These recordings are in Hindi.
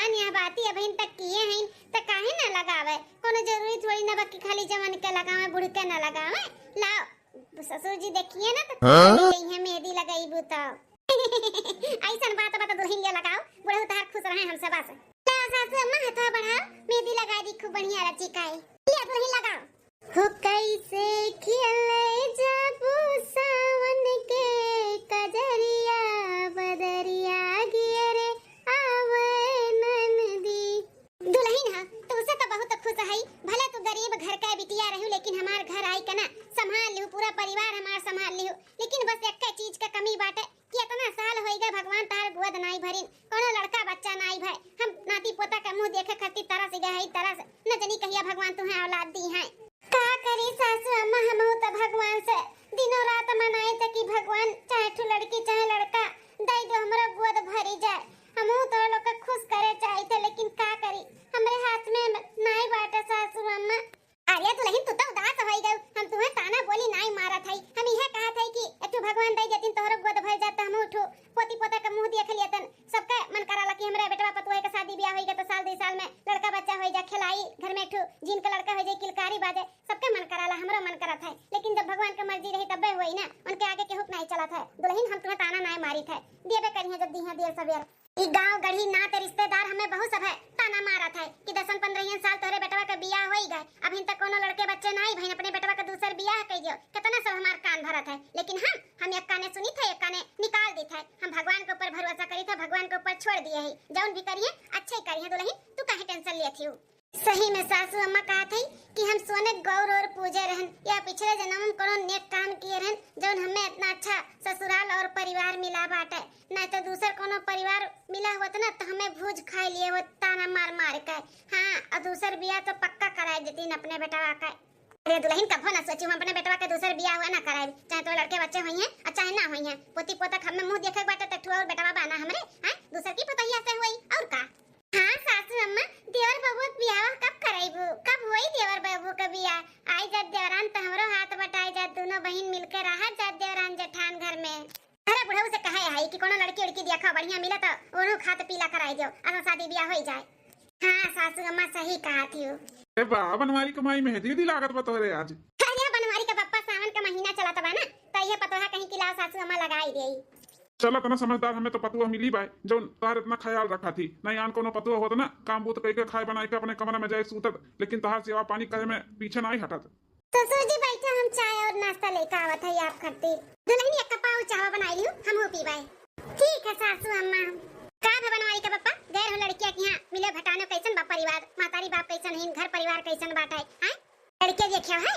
भगवान यहाँ बाती अभी तक किए हैं त काहे ना लगावे। कोनो जरूरी थोड़ी ना बाकी खाली जवान के लगावे बूढ़ के ना लगावे। लाओ ससुर जी देखिए ना तो यही है मेहंदी लगाईबू तो ऐसा बात दुल्हन ले लगाओ बूढ़ा तार खुश रहे हम सब बस। लाओ सासू अम्मा हाथ बढ़ाओ मेहंदी लगा दी खूब बढ़िया रची काई ले दुल्हन लगाओ। हो कैसे खिले जब सावन के कजरिया बदरिया गिरे आवे नंदी। दुल्हन हा तो उसे तो बहुत खुश है भला तू गरीब घर का बिटिया रहू लेकिन हमार घर आई कना संभाल लियो पूरा परिवार हमार संभाल लियो। लेकिन बस एक चीज का कमी बाटे कि इतना साल होई गए भगवान तार गोद नाई भरिन कोनो लड़का बच्चा नाई भाई। हम नाती पोता का मुंह देखे खातिर तरस गए तरस न जनी कहिया भगवान तुम्हें औलाद दी है। का करी सासू अम्मा हम तो भगवान से दिनों रात मनाए थे कि भगवान चाहे ठू लड़की चाहे लड़का दई दो हमरा गोद भरी जाए। हम तो लोग के खुश करे चाहते लेकिन का करी हमरे हाथ में नाई बाटे सासू अम्मा। अरे तू लेकिन तू तो उदास होई गई हम तुम्हें ताना बोली नाई मारा था हम यह कहा था कि तू भगवान दई देतिन तोहर गोद भर जाता हम उठो पोती पोता का मुंह देख लियतन सबका मन कराला कि हमरा बेटवा पतुआ के शादी ब्याह होई गए तो साल 2 साल में लड़का बच्चा होई जा खिलाई घर में ठू जिन का लड़का हो जाए किलकारी बाजे सबका मन कराला हमरा मन करा था। लेकिन जब भगवान की मर्जी रही तबे होई ना उनके आगे के हुक्म नहीं चला था। दुल्हन हम तुम्हें ताना नहीं मारी था देबे करिए जब दी है देर सवेर ई गांव गढ़ी नाते रिश्तेदार हमें बहुत सब है ताना मारा था कि 10-15 साल तोरे बेटवा का बियाह होई गए अभी तक कोनो लड़के बच्चे नहीं भई अपने बेटवा का दूसर बियाह कई दियो कितना सब हमार कान भरा था। लेकिन हम एक काने सुनी था एक काने निकाल दी था। हम भगवान के ऊपर भरोसा करी था भगवान के ऊपर छोड़ दिए है जौन भी करिए अच्छे ही करिए। दुल्हन तू काहे टेंशन लेती हो। सही में सासू अम्मा कहा थी कि हम सोने गौर और पूजे रहन या पिछले जन्म में कोनो नेक काम किए रहन जौन हमें इतना अच्छा ससुराल और परिवार मिला बाटे नहीं तो दूसर कोनो परिवार मिला होता ना तो हमें भूज खा लिए हो ताना मार मार के। हाँ और दूसर बियाह तो पक्का कराए देती अपने बेटवा का। अरे दुल्हन कभो ना सोची हम अपने बेटवा के दूसर बियाह हुआ ना कराए चाहे तो लड़के बच्चे हुई हैं और चाहे ना हुई हैं पोती पोता हमें मुंह देखे बाटे तठुआ और बेटवा बाना हमरे हैं दूसर की पतैया से हुई और का। हाँ सासू अम्मा देवर बाबू बियाह कब कराइबू कब होई देवर बाबू का बियाह आई जात देवरान तो हमरो हाथ बटाई जात दोनों बहन मिलकर रहा जात देवरान जेठान घर में। अरे बुढ़ऊ से कहे है कि कोनो लड़की उड़की देखा बढ़िया मिला तो ओनो खात पीला कराई दियो अगर शादी बियाह हो जाए। हाँ सासू अम्मा सही कहा थी। ए बा बनवारी कमाई मेहंदी दी लागत बतोरे आज। अरे बनवारी का पप्पा सावन का महीना चला तबा ना तो ये पतोहा कहीं कि लाओ सासू अम्मा लगाई देई। चला तना समझदार हमें तो पतुआ मिली बाय जो तार इतना ख्याल रखा थी नहीं आन कोनो पतुआ होता ना काम बूत कह के खाए बनाई के अपने कमरे में जाए सूतत लेकिन तहार सेवा पानी करे में पीछे नहीं हटत। ससुर जी बैठे हम चाय और नाश्ता लेकर आवत है आप खातिर। दुल्हन एक कप और चाय बनाई लियो हम हो पीबाई। ठीक है सासू अम्मा। का बनवारी का पप्पा गैर हो लड़कियां के यहां मिले भटानो कैसन बा परिवार मातारी बाप कैसन है घर परिवार कैसन बाटे हैं लड़के देखियो है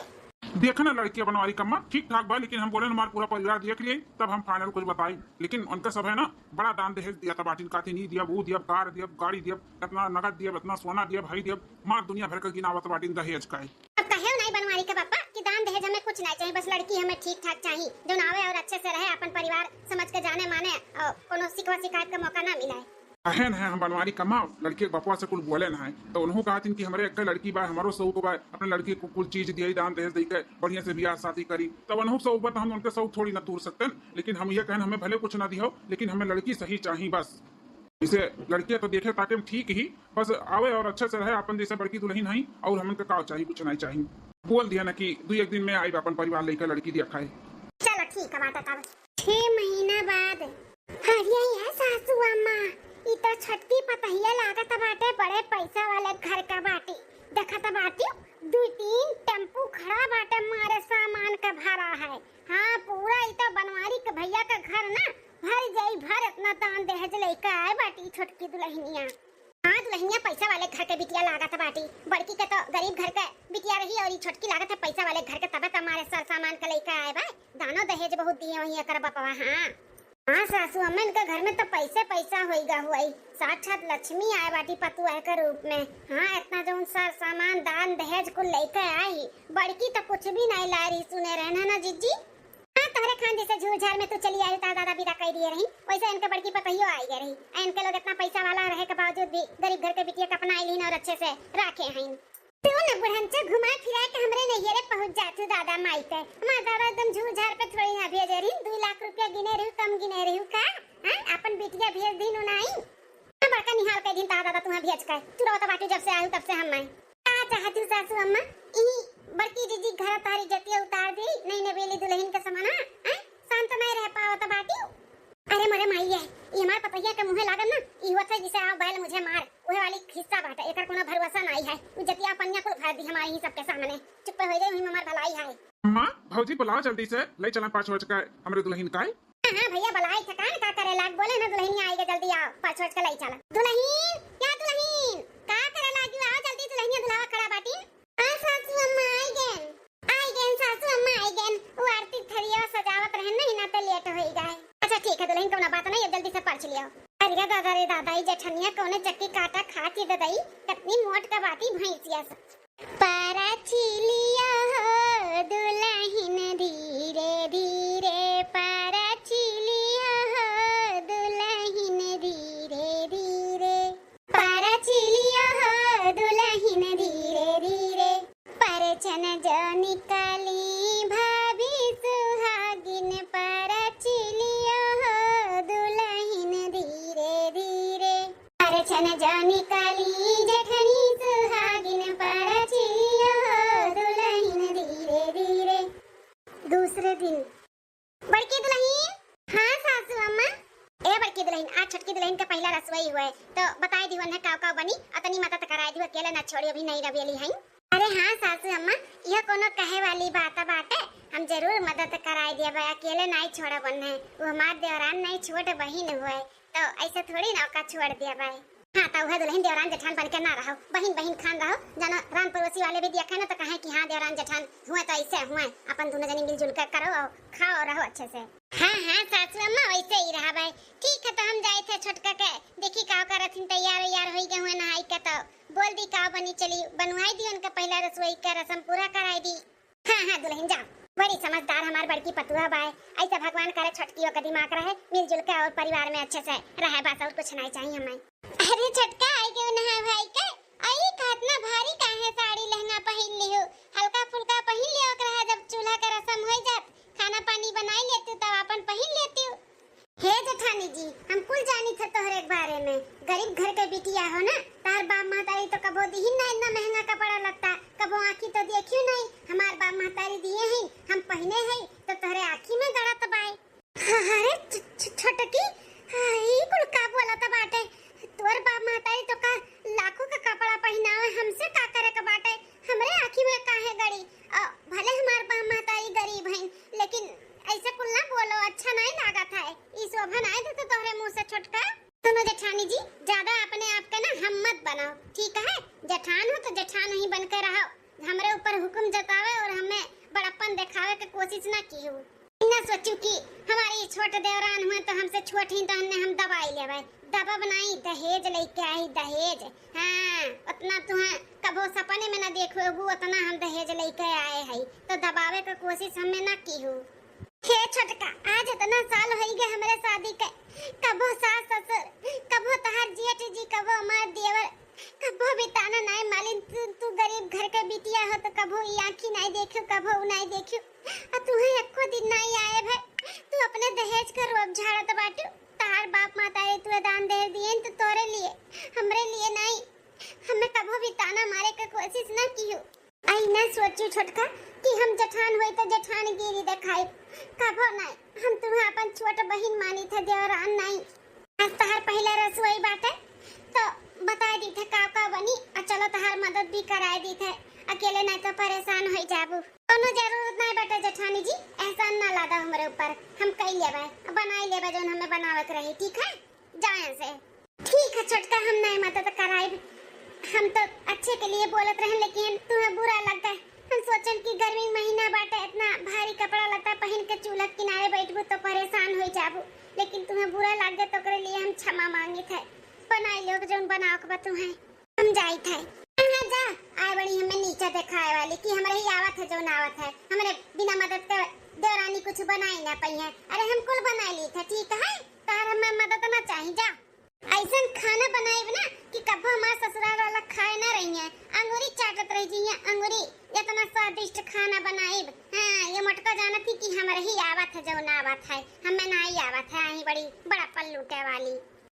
देखना लड़कियां बनवारी कम्मा ठीक ठाक बा लेकिन हम बोले हमारा पूरा परिवार देख लिए तब हम फाइनल कुछ बताई। लेकिन उनका सब है ना बड़ा दान दहेज दिया था बाटिन काती नहीं दिया वो दिया कार दिया गाड़ी दिया इतना नगद दिया इतना सोना दिया भाई दिया मार दुनिया भर का गिनावत बाटिन दहेज का है। अब कहे नहीं बनवारी का पापा कि दान दहेज हमें कुछ नहीं चाहिए बस लड़की हमें ठीक ठाक चाहिए जो नावे और अच्छे से रहे अपन परिवार समझ के जाने माने और कोनो शिकवा शिकायत का मौका ना मिला है। अहन है हम बनवारी कमा लड़के बपुआ से कुल बोले ना है तो उन्होंने कहा थी कि हमारे एक लड़की बा हमारो सऊक बा अपने लड़की को कुल चीज दिया दान दहेज दी के बढ़िया से ब्याह शादी करी तब उन्होंने सऊक बा तो हम उनके सऊक थोड़ी ना तोड़ सकते लेकिन हम ये कहन हमें भले कुछ ना दियो लेकिन हमें लड़की सही चाहिए बस। इसे लड़कियां तो देखे ताकि ठीक ही बस आवे और अच्छे से रहे अपन जैसे बड़की दुल्हन नहीं और हम का चाहिए कुछ नहीं चाहिए बोल दिया ना कि 2-1 दिन में आई अपन परिवार लेकर लड़की देखा है। चलो ठीक है बात 6 महीना बाद हरिया है सासू अम्मा इतना छटकी पतहिया लागत बाटे बड़े पैसा वाले घर का बाटी देखत बाटी 2-3 टेम्पू खड़ा बाटे मारे सामान का भरा है। हाँ पूरा इतना बनवारी के भैया का घर ना भर जाई भर इतना दान दहेज लेकर आए बाटी छोटकी दुल्हनिया। हाँ दुल्हनिया पैसा वाले घर के बिटिया लागत बाटी बड़की के तो गरीब घर का बिटिया रही और छोटकी लागत है पैसा वाले घर के तबे हमारे सर सामान का लेकर आए भाई दानो दहेज बहुत दिए वही कर बपवा। हाँ सासू अम्मा इनका घर में तो पैसा होइगा हुई साक्षात लक्ष्मी आए बाटी पतुआ के रूप में। हाँ इतना जो सर सामान दान दहेज को लेकर आई बड़की तो कुछ भी नहीं ला रही सुने रहना ना जीजी। हाँ तोहरे खान जैसे झूझार में तू चली आई तार दादा विदा कर दिए रही वैसे इनके बड़की पतहियो आई गई रही इनके लोग इतना पैसा वाला रहे के बावजूद भी गरीब घर के बिटिया का अपना आई और अच्छे से रखे हैं। तू न बुढ़नचा घुमा फिरा के हमरे नैहरे पहुंच जातू दादा माई पे हमार दादा एकदम झूझार पे थोड़ी ना भेजे रही 2 लाख रुपया गिने रही कम गिने रही का। हां अपन बिटिया भेज दी नु नहीं बड़का निहाल के दिन ता दादा तुम्हें भेज कर तू रहो तो बाटी जब से आयु तब से हम मैं आ चाहती हूँ सासू अम्मा ई बड़की जीजी घर तारी जतिया उतार दी नहीं नवेली दुल्हन के समाना हैं शांत नहीं रह पाओ तो बाटी अरे मरे माई है ये हमार पतैया के मुंह लागल ना ई होत है जिसे आओ बैल मुझे मार ओहे वाली खिस्सा बाटे एकर कोनो भरोसा नहीं है उ जतिया पन्या को भर दी हमारे ही सबके सामने चुप हो जाए हुई हमार भलाई है अम्मा भौजी बुलाओ जल्दी से ले चला 5 बजे का हमरे दुल्हन का हां भैया बलाई थकान का करे लाग बोले ना दुल्हन आएगा जल्दी आओ 5 बजे का लाई चला दुल्हन क्या दुल्हन का करे लागी आओ जल्दी दुल्हन बुलावा खड़ा बाटी आ सासू अम्मा आई गेन सासू अम्मा आई गेन वो आरती थरिया सजावत रहन नहीं ना तो लेट होई गए अच्छा ठीक है दुल्हन कोनो बात नहीं जल्दी से पढ़ लियो अरे दादा रे दादाई जेठनिया कोने चक्की काटा खा के ददाई कितनी मोट का बाती भैंसिया पारा चिलिया हो दुल्हन धीरे धीरे पारा चिलिया हो दुल्हन धीरे धीरे पारा चिलिया हो दुल्हन धीरे धीरे परछन जो निकाली भाभी सुहागिन पारा चिलिया हो दुल्हन धीरे धीरे परछन जो निकाली जेठनी सुहागिन पारा दूसरे दिन बड़की दुल्हन हाँ सासू अम्मा ए बड़की दुल्हन आज छोटकी दुल्हन का पहला रसोई हुआ है तो बताई दी वन्ना काव काव बनी अतनी माता तो कराई दी अकेले ना छोड़ी अभी नहीं रवेली है अरे हाँ सासू अम्मा यह कोनो कहे वाली बात बाटे हम जरूर मदद कराई दिया भाई अकेले नहीं छोड़ा बनना है वो हमार देवरान नहीं छोट बहिन हुआ है तो ऐसे थोड़ी ना का छोड़ दिया भाई हाँ तो वह दुल्हन देवरान जेठान बन के ना रहो बहिन बहिन खान रहो जानो रान पड़ोसी वाले भी देखा ना तो कहे कि हाँ देवरान जेठान हुए तो ऐसे हुए अपन दोनों जनी मिलजुल कर करो और खाओ और रहो अच्छे से हाँ हाँ सासू अम्मा वैसे ही रहा भाई ठीक है तो हम जाए थे छोटका के देखी काव का रथिन तैयार हो गए हुए नहाई के तो बोल दी काव बनी चली बनवाई दी उनका पहला रसोई का रस्म पूरा कराई दी हाँ हाँ दुल्हन जाओ बड़ी समझदार हमार बड़की पतुआ बाय ऐसा भगवान करे छटकियों का दिमाग रहे मिलजुल के और परिवार में अच्छे से रहे बस और कुछ नहीं चाहिए हमें अरे छटका आई क्यों नहा भाई के आई कितना भारी काहे साड़ी लहंगा पहन लियो हल्का फुल्का पहन लियो रहा जब चूल्हा का रस्म हो जात खाना पानी बनाई लेती तब अपन पहन लेती हे जेठानी जी हम कुल जानी थे तोहरे के बारे में गरीब घर के बिटिया हो ना तार बाप महतारी तो कबो दी ना इतना महंगा कपड़ा लगता कबो आँखी तो देखियो नहीं हमार बाप महतारी दिए हैं हम पहने हैं तो तोहरे आँखी में गड़त बाय अरे छोटकी ई कुल का बोला त बाटे तोर बाप महतारी तो का लाखों का कपड़ा पहनावे हमसे का करे के बाटे हमरे आँखी में काहे गड़ी भले हमार बाप महतारी गरीब हैं लेकिन ऐसे कुल ना बोलो अच्छा नहीं लागत है ई शोभा नहीं देते तोहरे मुंह से छोटका सुनो जेठानी जी ज्यादा अपने आप के ना हम मत बनाओ ठीक है जेठान हो तो जेठान ही बन के रहो हमरे ऊपर हुक्म जतावे और हमें बड़प्पन दिखावे की कोशिश ना की हो ना सोचू कि हमारी छोटे देवरान हुए तो हमसे छोट ही तो हम दबाई लेवे दबा बनाई दहेज लेके आई दहेज हाँ उतना तुम्हें कबो सपने में ना देखो उतना हम दहेज लेके आए हैं तो दबावे की कोशिश हमें ना की हो हे छोटका आज इतना साल हो गए हमारे शादी के कबो सास ससुर कबो तहार जेठ जी कबो हमार देवर कबो बिताना नहीं मालिन तू गरीब घर के बिटिया हो तो कबो ई आंखी नहीं देखियो कबो उ नहीं देखियो आ तुहे एको दिन नहीं आए भाई तू अपने दहेज का रोब झाड़त बाटू तार बाप माता रे तू दान दे दिए तो तोरे लिए हमरे लिए नहीं हमें कबो बिताना मारे का कोशिश ना कियो आई ना सोचू छोटका कि हम जेठान होई तो जेठान गिरी दिखाई कबो नहीं हम तुम्हें अपन छोट बहन मानी थे देवरान नहीं आज तहार पहला रसोई बाटे तो बता दी थे का बनी और चलो तहार मदद भी कराई दी थे अकेले नहीं तो परेशान हो जाबू कोनो जरूरत नहीं बेटा जेठानी जी एहसान ना लादा हमरे ऊपर हम कई लेबे बनाई लेबे जोन हमें बनावत रही ठीक है जाए से ठीक है छोटका हम नहीं मदद कराई हम तो अच्छे के लिए बोलत रहे लेकिन तुम्हें बुरा लगता है हम सोचन कि गर्मी महीना बाटे इतना भारी कपड़ा लगता है पहन के चूल्हा किनारे बैठबू तो परेशान हो जाबू लेकिन तुम्हें बुरा लग गया तो करे लिए हम क्षमा मांगी थे बनाई लोग जोन बनाओ के तुम्हें हम जाई थे हां जा आए बड़ी हमें नीचे दिखाए वाली कि हमरे ही आवत है जोन आवत है हमरे बिना मदद के देवरानी कुछ बनाई ना पई है अरे हम कुल बनाई ली थे ठीक है तार हमें मदद ना चाहिए जा ऐसा खाना बनाए ना कि कब हमारे ससुराल वाला खाए ना रही है अंगूरी चाटत रही जी अंगूरी इतना स्वादिष्ट खाना बनाए हाँ ये मटका जाना थी कि हमारे ही आवत है जो ना आवत है हमें ना ही आवत है आई बड़ी बड़ा पल्लू के वाली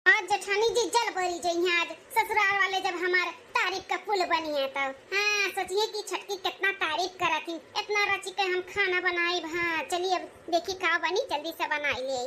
आज जेठानी जी जल भरी जई आज ससुराल वाले जब हमारे तारीफ का पुल बनी है तब। हाँ सोचिए कि छटकी कितना तारीफ करा थी, इतना रची के हम खाना बनाई। हाँ चलिए अब देखी का बनी, जल्दी से बनाई ले।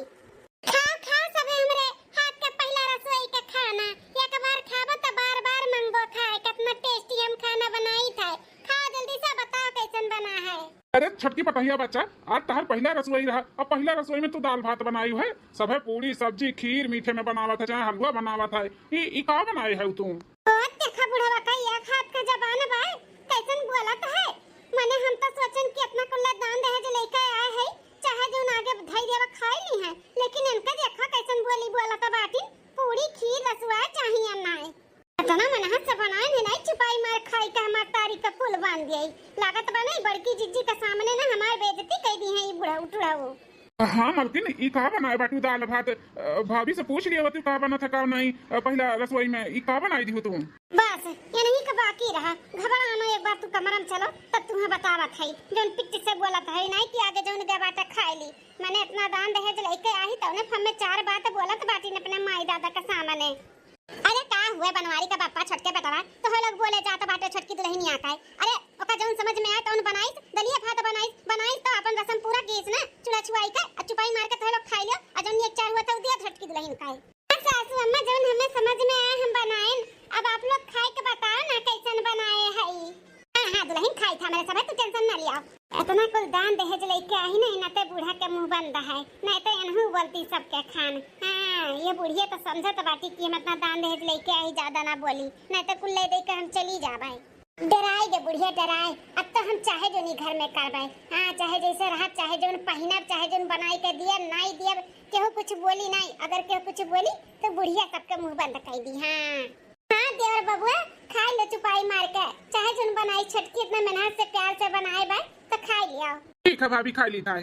खाओ खाओ सबे हमरे हाथ का पहला रसोई का खाना, एक बार खाबो तो बार बार मंगबो खाए। कितना टेस्टी हम खाना बनाई था। खाओ जल्दी से बताओ कैसन बना है। अरे छटकी पतहिया बच्चा, आज तहर पहला रसोई रहा। अब पहला रसोई में तू दाल भात बनाई है, सब है पूरी सब्जी खीर मीठे में बनावा था, चाहे हलवा बनावा था। ई का बनाए है तू? बहुत देखा बुढ़वा का एक हाथ का जबान बा, कैसन बोलत है। माने हम तो सोचन कि अपना कुल्ला दान दहेज लेके आए है, चाहे जो आगे धई देवा खाई ली है, लेकिन इनका देखा कैसन बोलत बाटी। पूरी खीर रसवा चाहिए नाए इतना मन हाथ से बनाए नहीं छुपाई मार खाई का हमार तारी का पुल बांध दिए। लागत बने बड़की जिज्जी के सामने ना हमार बेइज्जती कर दी है। ये बुढ़ा उठड़ा वो। हाँ मलकिन ई का बनाए बाटू दाल भात? भाभी से पूछ लिया तू का बना था का नहीं पहला रसोई में। ई का बनाई दी हो तू? बस ये नहीं का बाकी रहा। घबराना एक बार तू कमरम चलो तब तुम्हें बतावत है। जोन पिट्टी से बोलत है नहीं कि आगे जोन के बाटा खाई ली। मैंने इतना दान दहेज लेके आई तो ने हमें 4 बात बोलत बाटी ने अपने माई दादा के सामने। अरे का हुए बनवारी का बापा छटके बेटवा तो हो लोग बोले जात बाटे छटकी दुल्हन आका है। अरे ओका जोन समझ में आए तो उन बनाई दलिया भात बनाई तो अपन रसम पूरा गीस ना चुड़ा छुआई का चुपाई मार के तो लोग खाई लियो। और जोन एक 4 हुआ तो दिया छटकी दुल्हन का है। सासू अम्मा जोन हमें समझ में आए हम बनाए। अब आप लोग खाए के बताओ ना कैसन बनाए है। हां दुल्हन खाई था मेरे सब, तू टेंशन ना लिया। इतना कुल दान दहेज लेके आई नहीं ना ते बूढ़ा के मुंह बंद है, नहीं तो इनहू बोलती सबके खान। हां ये बुढ़िया तो समझत बाटी कि हम इतना दान दहेज लेके आई, ज्यादा ना बोली नहीं तो कुल ले दे के हम चली जाबे। डराए गे बुढ़िया डराए। अब तो हम चाहे जो नहीं घर में करबे। हां चाहे जैसे रहा, चाहे जो पहिनब, चाहे जो बनाई के दिया नहीं दिया, केहू कुछ बोली नहीं। अगर केहू कुछ बोली तो बुढ़िया सबके मुंह बंद कर दी। हां हां देवर बबुआ खा लो चुपाई मार के, चाहे जो बनाई छटकी इतना मेहनत से प्यार से बनाए बा तो खा लिया। ठीक है भाभी खा ली था।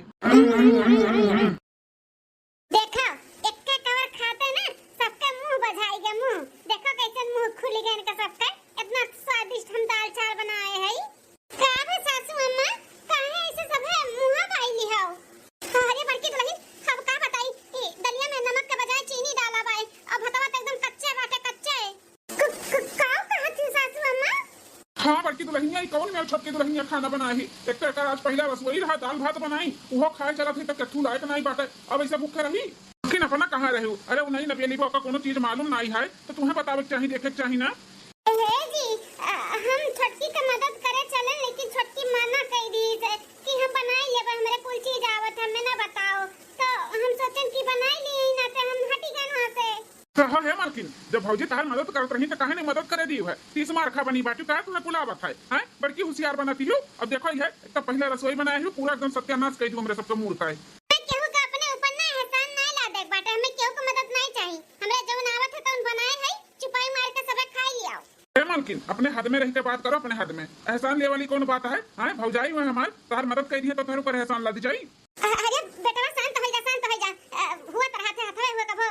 देखो एक का कवर खाते ना सबका मुंह बधाई गया। मुंह देखो कैसे मुंह खुल गया इनका सबका। इतना स्वादिष्ट हम दाल चावल बनाए हैं। का है सासू अम्मा काहे ऐसे सब है मुंह बाई ली हो। अरे बड़की दुल्हन हम का बताई दलिया में नमक के बजाय चीनी डाला बाई और भतवा तो एकदम कच्चे बाटे कच्चे। का कहा थी सासू अम्मा? हाँ बड़की दुल्हनिया कौन मेरे छटकी दुल्हनिया खाना बनाई। एक तो आज पहला रसोई रहा, दाल भात बनाई वो खाए चला थी तो कट्ठू लायक नहीं बाटे। अब ऐसा भूखे रही लेकिन अपना कहाँ रहे हो? अरे वो नहीं नबेली बा का कोनो चीज मालूम नहीं है तो तुम्हें बतावे चाहिए, देखे चाहिए ना। जी हम छटकी का मदद करे चले, लेकिन छटकी मना कर दी कि हम बनाई लेबे, हमरे कुल चीज आवत हमें ना बताओ। तो हम सोचन कि बनाई ली ना तो हम हटी गए वहां से। हाँ है मालकिन, जब भौजी तार मदद करत रही तो काहे नहीं मदद करे दी है। 30 मार खा बनी बाटी का तुम्हें बुलावत है। हैं बड़की होशियार बनाती हो। अब देखो ये एक तो पहला रसोई बनाई हो, पूरा एकदम सत्यानाश कर दूं हमरे सबका मूड का है। केहू का अपने ऊपर ना एहसान ना ला दे बाटे। हमें केहू को मदद नहीं चाहिए। हमरे जवन आवत है तो उन बनाए है चुपाई मार के सबे खा लिया। मालकिन अपने हद में रह के बात करो, अपने हद में। एहसान ले वाली कौन बात है? हाँ भौजाई हुए हमारे तार मदद कर दी है तो तेरे ऊपर एहसान ला दी जाए। अरे बेटा शांत हो जा हुआ तरह थे हथवे हुआ कबो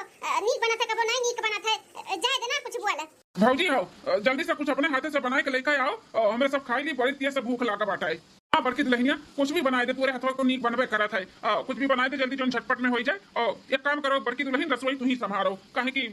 नीक बना था कबो नहीं नीक बना था, जाए देना कुछ बोले। भौजी हो जल्दी से कुछ अपने हाथे से बना के लेकर आओ और हमें सब खाई ली। बड़ी तेज से भूख लागा बाटा है। हाँ बड़की दुल्हनिया कुछ भी बनाए दे, पूरे हथवा को नीक बनबे करा था। कुछ भी बनाए दे जल्दी जो झटपट में हो जाए। और एक काम करो बड़की दुल्हन रसोई तू ही संभालो, कहे कि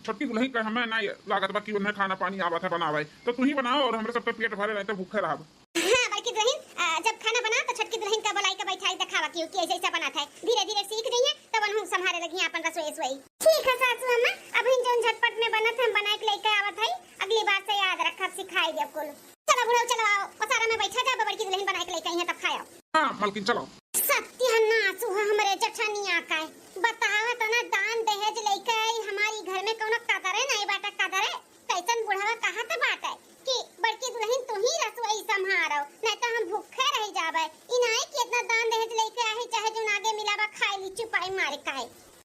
छोटकी दुल्हन का हमें ना लागत बा कि उन्हें खाना पानी आवत है बनावे तो तू ही बनाओ और हमारे सबके पेट भरे रहते भूखे रहा। हां बड़की दुल्हन जब खाना बना तो छोटकी दुल्हन का बुलाई के बैठाई दिखावा कि ऐसे ऐसा बना था। धीरे-धीरे सीख रही है तब हम संभाले लगी अपन रसोई। ठीक है सासू अम्मा, अब इन जो झटपट में बनत हम बनाए के लेके आवत है, अगली बार से याद रखब सिखाई दे कुल। चलो बुढ़ऊ चलो आओ पसारा में बैठा जा, बड़की दुल्हन बनाए के लेके आई है तब खाओ। हां मालकिन चलो। सत्यानाश हुआ हमरे जठनिया का। बतावा तो ना दान दहेज लेके आई हमारी घर में कोनो कदर है नहीं बाटा। कदर है कैसन बुढ़वा कहा तो बात है कि बड़की दुल्हन तू ही रसोई संभालो नहीं तो हम भूखे रह जाबे। इनाए कि इतना दान दहेज लेके आई चाहे जो आगे मिलावा खाई ली चुपाई मार के।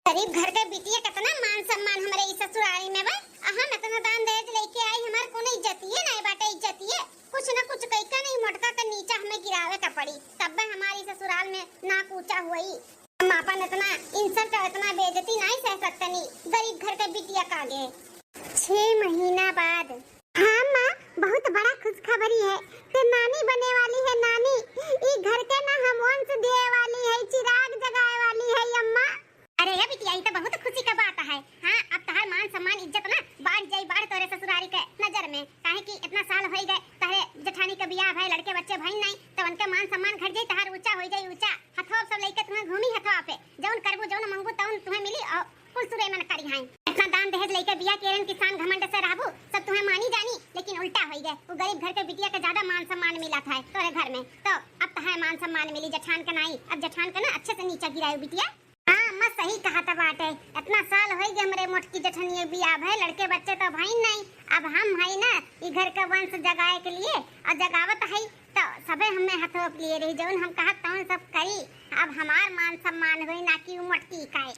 गरीब घर के बिटिया कितना मान सम्मान हमरे इस ससुराली में बा। हम इतना दान दहेज लेके आई हमार कोनो इज्जतिए नहीं बाटे। इज्जतिए कुछ न कुछ कइका नहीं मोटका का नीचा हमें गिरावे का पड़ी तब हमारी ससुराल में नाक ऊंचा हुई। हम अपन इतना इंसल्ट और इतना बेइज्जती नहीं सह सकते नहीं गरीब घर के बिटिया का आगे। 6 महीना बाद। हाँ माँ बहुत बड़ा खुशखबरी है। ते नानी बने वाली है। नानी ई घर के ना हम वंश दे वाली है, चिराग जगाए वाली है अम्मा। अरे ये बिटिया ये तो बहुत खुशी का बात है। हाँ अब तहार मान सम्मान भाई के नजर में, काहे कि इतना साल हो गए तहरे जेठानी के बियाह भाई, लड़के बच्चे भई नहीं, तो उनके मान सम्मान घट जाई, तहार ऊंचा हो जाई ऊंचा, हथवा सब लेके तुम्हें घूमी हथवा पे, जौन करबू जौन मंगू तौन तुम्हें मिली और कुल सुरे मन करी हाई। इतना दान दहेज लेके बियाह केरन किसान घमंड से रहबू, सब तुम्हें मानी जानी, लेकिन उल्टा हो गए, वो गरीब घर के बिटिया के ज्यादा मान सम्मान मिला था तोरे घर में, तो अब तहां मान सम्मान मिली जेठान के नहीं, अब जेठान के ना अच्छे से नीचे गिरायो बिटिया। हाँ अम्मा सही कहा था बाटे, इतना साल हो गए हमरे मोटकी जेठनिया बियाह भाई, लड़के बच्चे तो भाई नहीं, अब हम है ना ई घर का वंश जगाए के लिए और जगावत है, तो सबे हमें हाथों लिए रही, जौन हम कहत तौन सब करी, अब हमार मान सम्मान होई ना कि मोटकी काए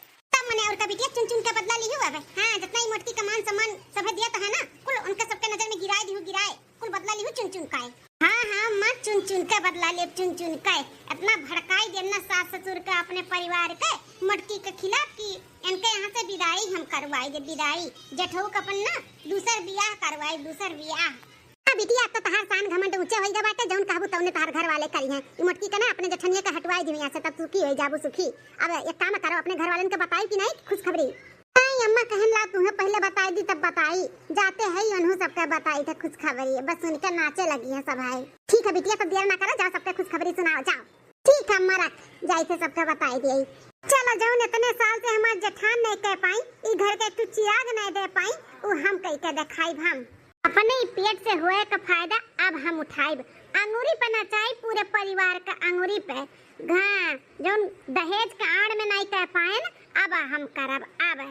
मने और कभी चुन चुन के बदला ली हुआ है। हां जितना ही मोटकी का मान सम्मान सब दिया तो है ना, कुल उनके सबके नजर में गिराए दी गिराए, कुल बदला ली चुन चुन का। हां मत चुन चुन के बदला ले, चुन चुन का इतना भड़काई देना सास ससुर का अपने परिवार के मोटकी के खिलाफ की इनके यहाँ से विदाई हम करवाई दे, विदाई जेठऊ का अपन ना दूसर बियाह करवाई, दूसर बियाह। बिटिया अब तो तहार शान घमंड ऊंचे होई गए बाटे, जौन कहबू तौने तहार घर वाले करी हैं, ई मोटकी के ना अपने जेठनिया का हटवाई दी यहां से, तब सुखी होई जाबू सुखी। अब एक काम करो, अपने घर वालन के बताई कि नहीं खुशखबरी? नहीं अम्मा कहन ला तुम्हें पहले बताई दी तब बताई, जाते है उन्हों सबके बताई थे खुशखबरी, बस सुनकर नाचे लगी है सब है। ठीक है बिटिया तो देर ना करो, जाओ सबके खुशखबरी सुनाओ जाओ। ठीक है अम्मा रख जाई थे सबके बताई दी। चलो जौन इतने साल से हमार जेठान नहीं कह पाई, ई घर के तू चिराग नहीं दे पाई, वो हम कह के दिखाई हम अपने पेट से होए का फायदा अब हम उठाइब, अंगूरी पे नचाई पूरे परिवार का अंगूरी पे, जौन दहेज के आड़ में नहीं कह पाए न अब हम करब। अब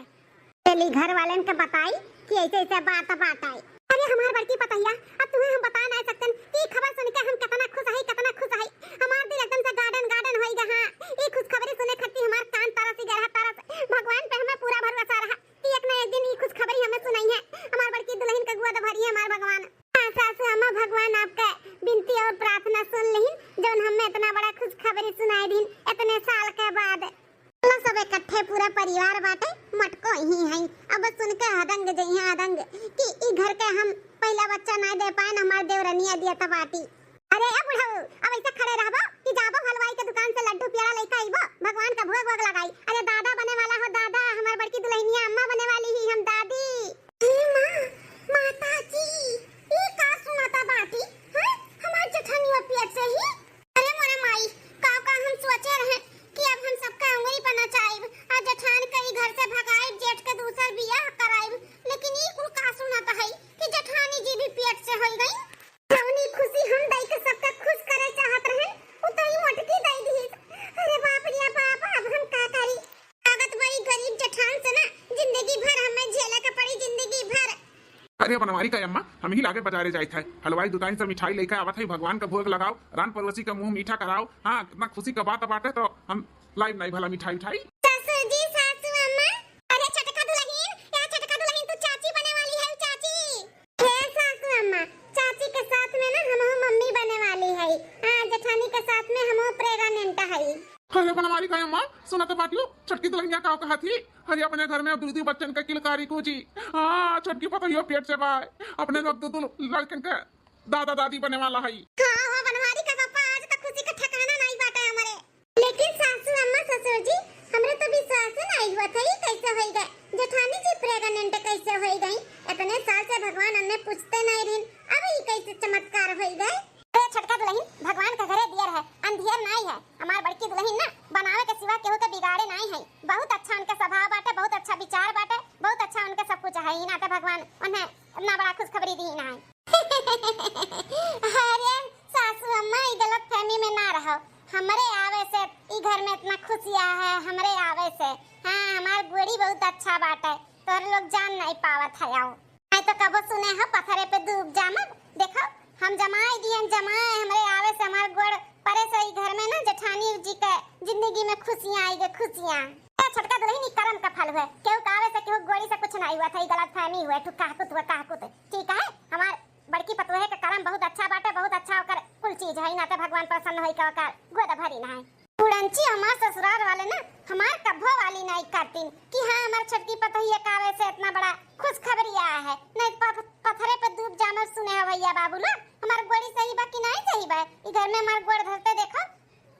चली घर वालन के बताई कि ऐसे ऐसे बात आई। अरे हमार बड़की पतैया, अब तुम्हें हम बता नहीं सकते कि खबर सुन के हम कितना खुश है, कितना खुश है, हमार दिल एकदम से गार्डन गार्डन होई गा। हां ये खुशखबरी सुने खत्ती हमार कान तरस गया तरस, भगवान पे हमें पूरा भरोसा रहा कि एक ना एक दिन ये खुशखबरी हमें सुनाई है, हमार बड़की दुल्हन का गोद भरी है हमार भगवान। सासू अम्मा भगवान आपका विनती और प्रार्थना सुन लेहिन, जौन हमें इतना बड़ा खुशखबरी सुनाई दिन इतने साल के बाद। चलो सब इकट्ठे पूरा परिवार बाटे, मटको ही है, अब सुन के हदंग जई है हदंग कि ई घर के हम पहला बच्चा नहीं दे पाए, हमार देवरनिया दिया त बाटी। अरे ए बुढ़ऊ अब ऐसे खड़े रहबो कि जाबो हलवाई के दुकान से लड्डू पेड़ा लेके आइबो, भगवान का भोग वोग लगाई। अरे दादा बने वाला हो दादा, हमार बड़की दुल्हनिया अम्मा बने वाली ही हम दादी। मां माताजी ई का सुनाता बाटी हैं, हमार जेठनिया पेट से ही। अरे मोरे माई का हम सोचे रहे कि अब हम सबका अंगुरी पर नचाइब आ जेठान के घर से भगाइब, जेठ के दूसर बियाह कराइब, लेकिन ई कुल का सुनाता है कि जेठानी जी भी पेट से हो गई। जौनी खुशी हम दई के सबका खुश करे चाहत रहे उ तो ई मोटकी दई दी। अरे बाप रे बाप, अब हम का करी? लागत बड़ी गरीब जेठान से ना जिंदगी भर हमें झेले के पड़ी, जिंदगी भर। अरे बनवारी का अम्मा, हम ही लागे बाजारे जाए थे, हलवाई दुकान से मिठाई लेकर आवत है, भगवान का भोग लगाओ, रान पड़ोसी का मुंह मीठा कराओ। हाँ कितना खुशी का बात बाटे, तो हम लाइव नहीं भला मिठाई उठाई। सासू जी सासू अम्मा, अरे छटका दुल्हन, या छटका दुल्हन तू चाची बने वाली है चाची। हे सासू अम्मा, चाची के साथ में ना हम मम्मी बने वाली है, हां जेठानी के साथ में हम प्रेग्नेंट है। अरे बनवारी का अम्मा सुना तो बाटियो, छटकी दुल्हनिया का कहा थी, अरे अपने घर में दूधी बच्चन का किलकारी को जी। हाँ छटकी पता ही पेट से बाय, अपने दूध लड़कन का दादा दादी बने वाला है। हां बनवारी का पापा आज तक खुशी का ठिकाना नहीं बाटा हमारे, लेकिन सासू अम्मा ससुर जी हमरे तो विश्वास नहीं हुआ था ये कैसे हो गए, जेठानी जी प्रेग्नेंट कैसे हो गई, इतने साल से भगवान हमने पूछते नहीं रहिन, अब ये कैसे चमत्कार हो गए। छटका दुल्हन भगवान का घरे दियर है, अंधियर नहीं है, हमार बड़की दुल्हन ना बनावे के सिवा केहू के बिगाड़े नहीं है, बहुत अच्छा उनका स्वभाव बाटे, बहुत अच्छा विचार बाटे, बहुत अच्छा उनका सब कुछ है, ही ना तो भगवान उन्हें इतना बड़ा खुशखबरी दी ना है। अरे सासू अम्मा ई गलत फहमी में ना रहो, हमरे आवे से ई घर में इतना खुशियां है, हमरे आवे से। हां हमार गोड़ी बहुत अच्छा बाटे, तोर लोग जान नहीं पावत है। आओ आई तो कबो सुने हो पत्थरे पे डूब जामब, देखो हम जमाई दियन जमाए, हमरे आवे से हमार गोड़ परे से ई घर में ना जेठानी जी के जिंदगी में खुशियां आई गे खुशियां। ए छटका दुल्हन ई कर्म का फल हुए, केहू कावे से केहू गोड़ी से कुछ नहीं हुआ था, ई गलत फहमी हुए, तू कहकुत ठीक है। हमार बड़की पतोहे का कर्म बहुत अच्छा बाटे, बहुत अच्छा होकर कुल चीज है, ना तो भगवान प्रसन्न होई का ओकर गोद भरी ना है। पुरंची हमार ससुराल वाले ना हमार कभो वाली नहीं करतीन कि हां हमार छटकी पतोहिया कावे से इतना बड़ा खुशखबरी आया है, नहीं पत्थरे पे डूब जाना सुने भैया बाबू ना, हमार गोड़ी सही बा कि नहीं सही बा, ई घर में हमार गोड़ धरते देखो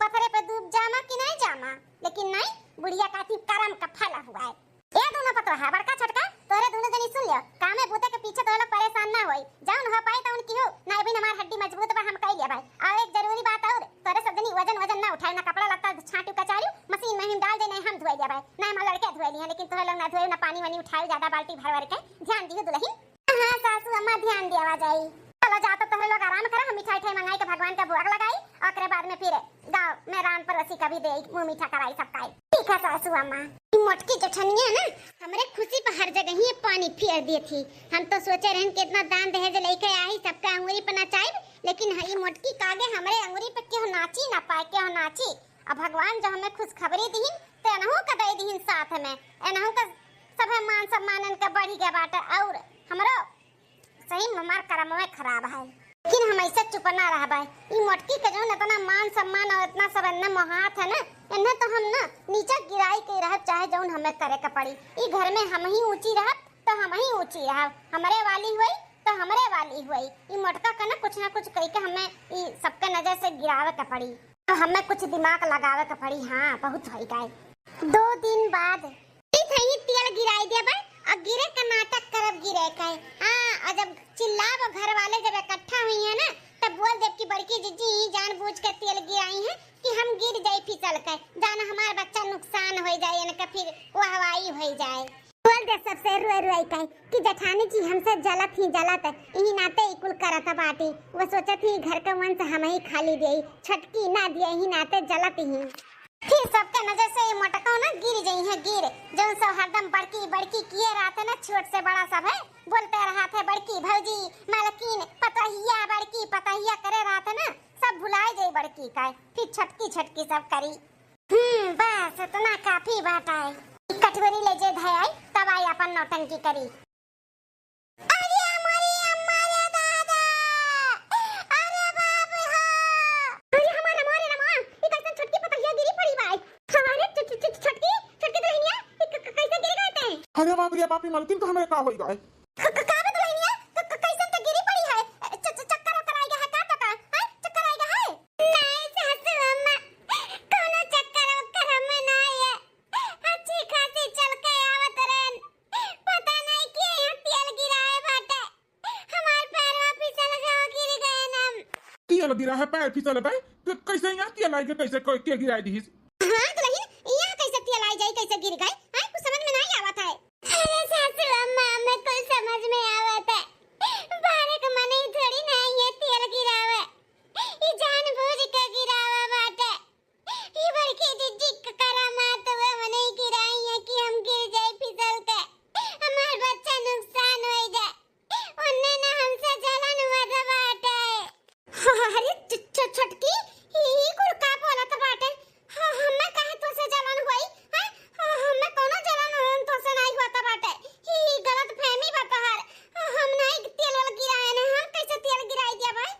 पत्थरे पे डूब जामा कि नहीं जामा, लेकिन नहीं बुढ़िया काती कर्म का फल हुआ है। ये दोनों पतोहा बड़का छोटका तो तोरे दोनों जनी सुन लियो, काम में बूते के पीछे तोरे लोग परेशान ना होई, जाउन हो पाए त उनकी हो, ना भी हमार हड्डी मजबूत बा हम कह लिया भाई। और एक जरूरी बात और, तोरे सब जनी वजन ना उठाए, ना कपड़ा लत्ता छांटू कचारियो, मशीन में हम डाल दे, नहीं हम धोए लिया भाई, ना हम लड़के धोए लिया, लेकिन तोरे लोग ना धोए, ना पानी वानी उठाए ज्यादा बाल्टी भर भर के। ध्यान दियो दुल्हन। हां सासू अम्मा ध्यान दियावा जाई। चलो जाओ तो तुम लोग आराम करो, हम मिठाई मंगाई के भगवान का भोग लगाई, और के बाद में फिर गाँव में राम पर रसी कभी दे मुंह मीठा कराई सबका। ठीक है सासू अम्मा। मोटकी जठनिया ना हमरे खुशी पर हर जगह ही पानी फेर दी थी। हम तो सोचे रहन कि इतना दान दहेज लेके आई, सबका अंगूरी पर नचाई, लेकिन हई मोटकी कागे हमरे अंगूरी पे क्यों नाची ना पाए, क्यों नाची। अब भगवान जो हमें खुशखबरी दी तो एनहु का दे दी साथ में, एनहु का सब मान सम्मान का बढ़ी गया बाटे, और हमरो सही में हमार कर्म में खराब है। लेकिन हम ऐसे चुप ना रह भाई, ई मोटकी के जो इतना मान सम्मान और इतना सब अन्ना मोहात है ना, इन्हें तो हम ना नीचे गिराई के रह, चाहे जो हमें करे का पड़ी। ई घर में हम ही ऊंची रह तो हम ही ऊंची रह, हमरे वाली हुई तो हमरे वाली हुई। ई मोटका का ना कुछ कह के हमें ई सबके नजर से गिरावे का पड़ी, तो हमें कुछ दिमाग लगावे का पड़ी। हाँ बहुत होई गए। 2 दिन बाद तेल गिराई दे भाई, अब गिरे का नाटक करब गिरे का। हां, जब चिल्लाब घर वाले जब इकट्ठा हुई है ना, तब बोल देव की बड़की जीजी जानबूझ के तेल गिराई है कि हम गिर जाए फिसल के, जाना हमारा बच्चा नुकसान हो जाए, इनका फिर वाहवाही हो जाए। बोल दे सबसे रुई कहीं कि जठानी जी हमसे जलत यही नाते इकुल करत बाटी। वो सोचत ही घर का वंश हम ही खाली दे, छटकी ना दिए ही नाते जलत ही। फिर सबके नजर से मोटका ना गिर गई है, गिर जो सब हरदम बड़की किए रहते ना, छोट से बड़ा सब है बोलते रहा थे, बड़की भौजी मालकिन पतहिया करे रहते ना, सब भुलाए जाए बड़की का, फिर छटकी सब करी। बस इतना काफी बात है। कटोरी ले जे धयाई तब आई अपन नौटंकी करी। अरे हमारी अम्मा रे दादा, अरे बाप हो, अरे हमारे नमो, ये कैसे छटकी पतहिया गिरी पड़ी भाई, हमारे छटकी दुल्हनिया कैसे गिर गए थे। अरे बाप रे बापी मालकिन तो हमें का होई गए, तेल गिरा है पैर फिसल भाई, तो कैसे यहाँ तेल आई के कैसे के गिराई दी। हां दुल्हन यहाँ कैसे तेल आई जाए, कैसे गिर गए, हां कुछ समझ में नहीं आवत है। अरे सासू अम्मा हमें कुछ समझ में आवत है, बारे का मन ही थोड़ी नहीं है तेल गिरावे, ये जानबूझ के गिरावा बाटे। ये बड़की जीजी का करामात वो मने गिराई है कि हम गिर जाए फिसल के, हमार बच्चा नुकसान हो जाए, उन्ने ना हमसे जलन हुआ बाटे। अरे छटकी ही कुल का बोलत बाटे, हमें काहे तो से जलन हुई है, हमें कोनो जलन तो से नहीं हुआ बाटे, ही गलत फहमी बतहर, हम नहीं तेल गिराए ना, हम कैसे तेल गिराई दिया भाई।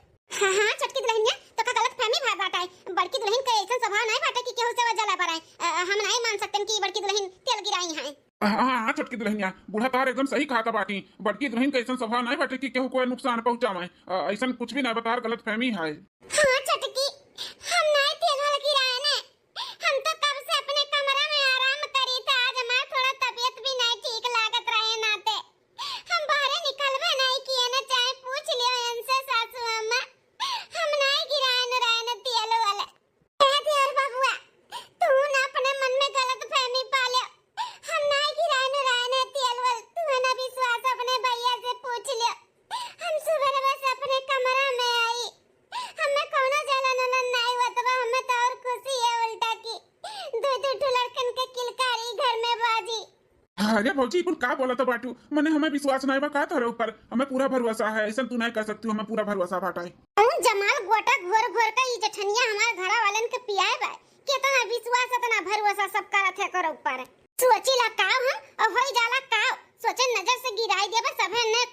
हां छटकी दुल्हनिया तो का गलत फहमी भाई बाटे, बड़की दुल्हन के ऐसा स्वभाव नहीं बाटे कि केहू से जला पड़े, हम नहीं मान सकते कि बड़की दुल्हन तेल गिराई है। हाँ छटकी दुल्हनिया बूढ़ा तार एकदम सही कहा था बाटी, बड़की दुल्हन का ऐसा स्वभाव नहीं बाटे कि केहू कोई नुकसान पहुंचावे, ऐसा कुछ भी नहीं बता, गलत फहमी है। हाँ छटकी हम नहीं तेल वाला गिराए ने, हम तो कब से अपने कमरे में आराम करी था, आज हमारा थोड़ा तबीयत भी नहीं ठीक लागत रहे नाते हम बाहर निकलवे नहीं किए ना, चाहे पूछ लियो इनसे सासू अम्मा, हम नहीं गिराए न रहे न तेल वाला। कह दे और बबुआ तू ना अपने मन में गलत फहमी पाले, हम नहीं गिराए न रहे न तेल वाला, तू ना विश्वास अपने भैया से पूछ लियो। हम सुबह बस अपने कमरा में आई, हमें कोनो जलन नहीं होता, हमें तो और खुशी है उल्टा की दो लड़कन के किलकारी घर में बाजी। अरे भौजी कुल का बोला तो बाटू, मने हमें विश्वास नहीं बा का तोरे ऊपर, हमें पूरा भरोसा है, ऐसा तू नहीं कर सकती, हमें पूरा भरोसा बाटा है। जमाल गोटा घोर का ये जठनिया हमारे घर वालन के पियाए बा, कितना विश्वास इतना भरोसा सब करत है कर ऊपर। सोची ला का हम और होई जाला का, सोचे नजर से गिराई देबे सबे ने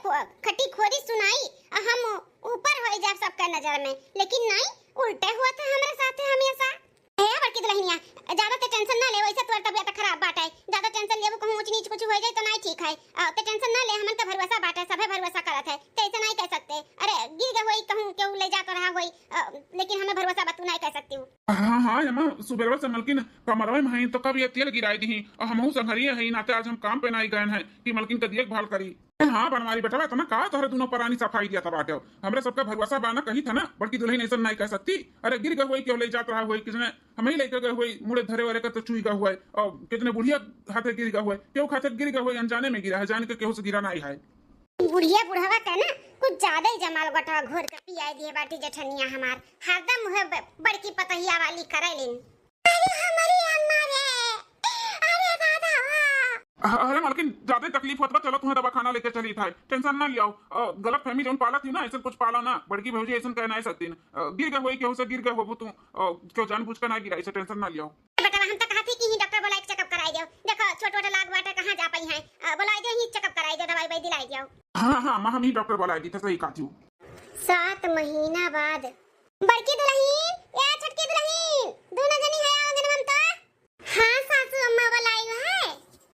खटी खोरी सुनाई, हम ऊपर होई जा सबका नजर में, लेकिन नहीं उल्टे हुआ था हमारे साथ हमेशा। ए बड़की दुल्हनिया ज्यादा ते टेंशन ना ले, वैसे तोर तबीयत खराब बाटे, ज्यादा टेंशन लेबो कहूं ऊंच नीच कुछ हो जाए तो नहीं ठीक है, ते टेंशन ना ले, हमन का भरोसा बाटे, सबे भरोसा करत है, ते ऐसा नहीं कह सकते। अरे गिर गए होई कहूं केहू ले जाकर रहा होई, लेकिन हमें भरोसा बतू नहीं कह सकती हूँ। हाँ हाँ एमा सुबेरवा से मलकिन कमरवे में हई तो कब ये तेल गिराई दी और हमहू संघरिए हई नाते आज हम काम पे नहीं गए हैं कि मलकिन का देखभाल करी। हाँ बनवारी बेटा तो ना कहा तोहरे दोनों परानी सफाई दिया था बाटे हमरे सबका भरवसा बाना कही था ना बल्कि दुल्हन ऐसा नहीं कह सकती। अरे गिर गए हुई क्यों ले जात रहा हुई किसने हमें ही लेकर गए हुई मुड़े धरे वरे का तो चुई गए हुए और कितने बुढ़िया हाथे गिर गए हुए क्यों खाते गिर गए हुए अनजाने में गिरा है जान के केहू से गिरा नहीं है। बुढ़िया बुढ़ावा का ना कुछ ज्यादा ही जमाल गठवा घोर के पियाई दिए बाटी जठनिया हमार हरदम मुहे बड़की पतहिया वाली करेलिन। अरे हमारी अम्मा रे, अरे दादा। अरे मालकिन ज्यादा तकलीफ होता चलो तुम्हें दवा खाना लेकर चली था टेंशन ना लियाओ गलत फहमी जो पाला थी ना ऐसा कुछ पाला ना बड़की भौजी ऐसा कहना है सकती गिर गए हुई केहू से गिर गए हो तुम क्यों जानबूझ कर ना गिरा ऐसे टेंशन ना लियाओ। बेटा हम तो कहती कि ही डॉक्टर बोला एक चेकअप कराई दो देखो छोटे छोटे लाग बाटे कहां जा पाई हैं बोला दो ही चेकअप कराई दो दवाई दिलाई दियो। हाँ हाँ माँ हम ही डॉक्टर बोलाई थी सही कहती हूँ। 7 महीना बाद बड़की दुल्हन या छोटकी दुल्हन दोनों जनी है आंगन में तो। हां सासू अम्मा बोलाई है।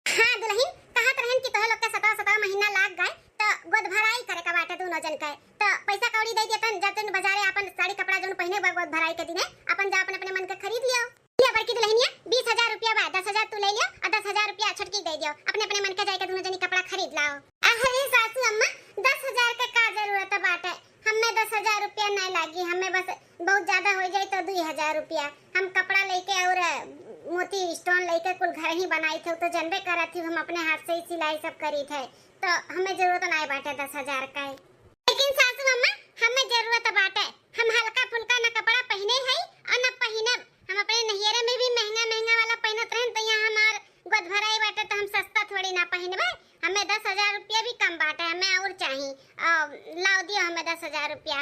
हां दुल्हन कहत रहन कि तोह लोग के 17 महीना लाग गए तो गोद भराई करे का बाटे दोनों जन के तो पैसा कौड़ी दे देतन जतन बाजारे अपन साड़ी कपड़ा जोन पहने गोद भराई के दिने अपन जा अपने अपने मन के खरीद लियो। लिया बड़की दुल्हनिया 20,000 रुपया बा 10,000 तू ले लियो और 10,000 रुपया छोटकी दे दियो अपने अपने मन के जाके दोनों जनी कपड़ा खरीद लाओ। अरे सासू अम्मा 10,000 के का जरूरत बाटे हमें 10,000 रुपया नहीं लागी हमें बस बहुत ज्यादा हो जाए तो 2,000 रुपया हम कपड़ा लेके और मोती स्टोन लेके कुल घर ही बनाई थे तो जनबे करा थी हम अपने हाथ से ही सिलाई सब करी थे तो हमें जरूरत नहीं बाटे 10,000 का। लेकिन सासू अम्मा हमें जरूरत बाटे हम हल्का फुल्का न कपड़ा पहने है और न पहनब हम अपने नहियरे में भी महंगा महंगा वाला पहनत रहन तो यहाँ हमार गोद भराई बाटे तो हम सस्ता थोड़ी ना पहनबे हमें 10,000 रुपया भी कम बाटे हमें और चाहिए लाओ दियो हमें 10,000 रुपया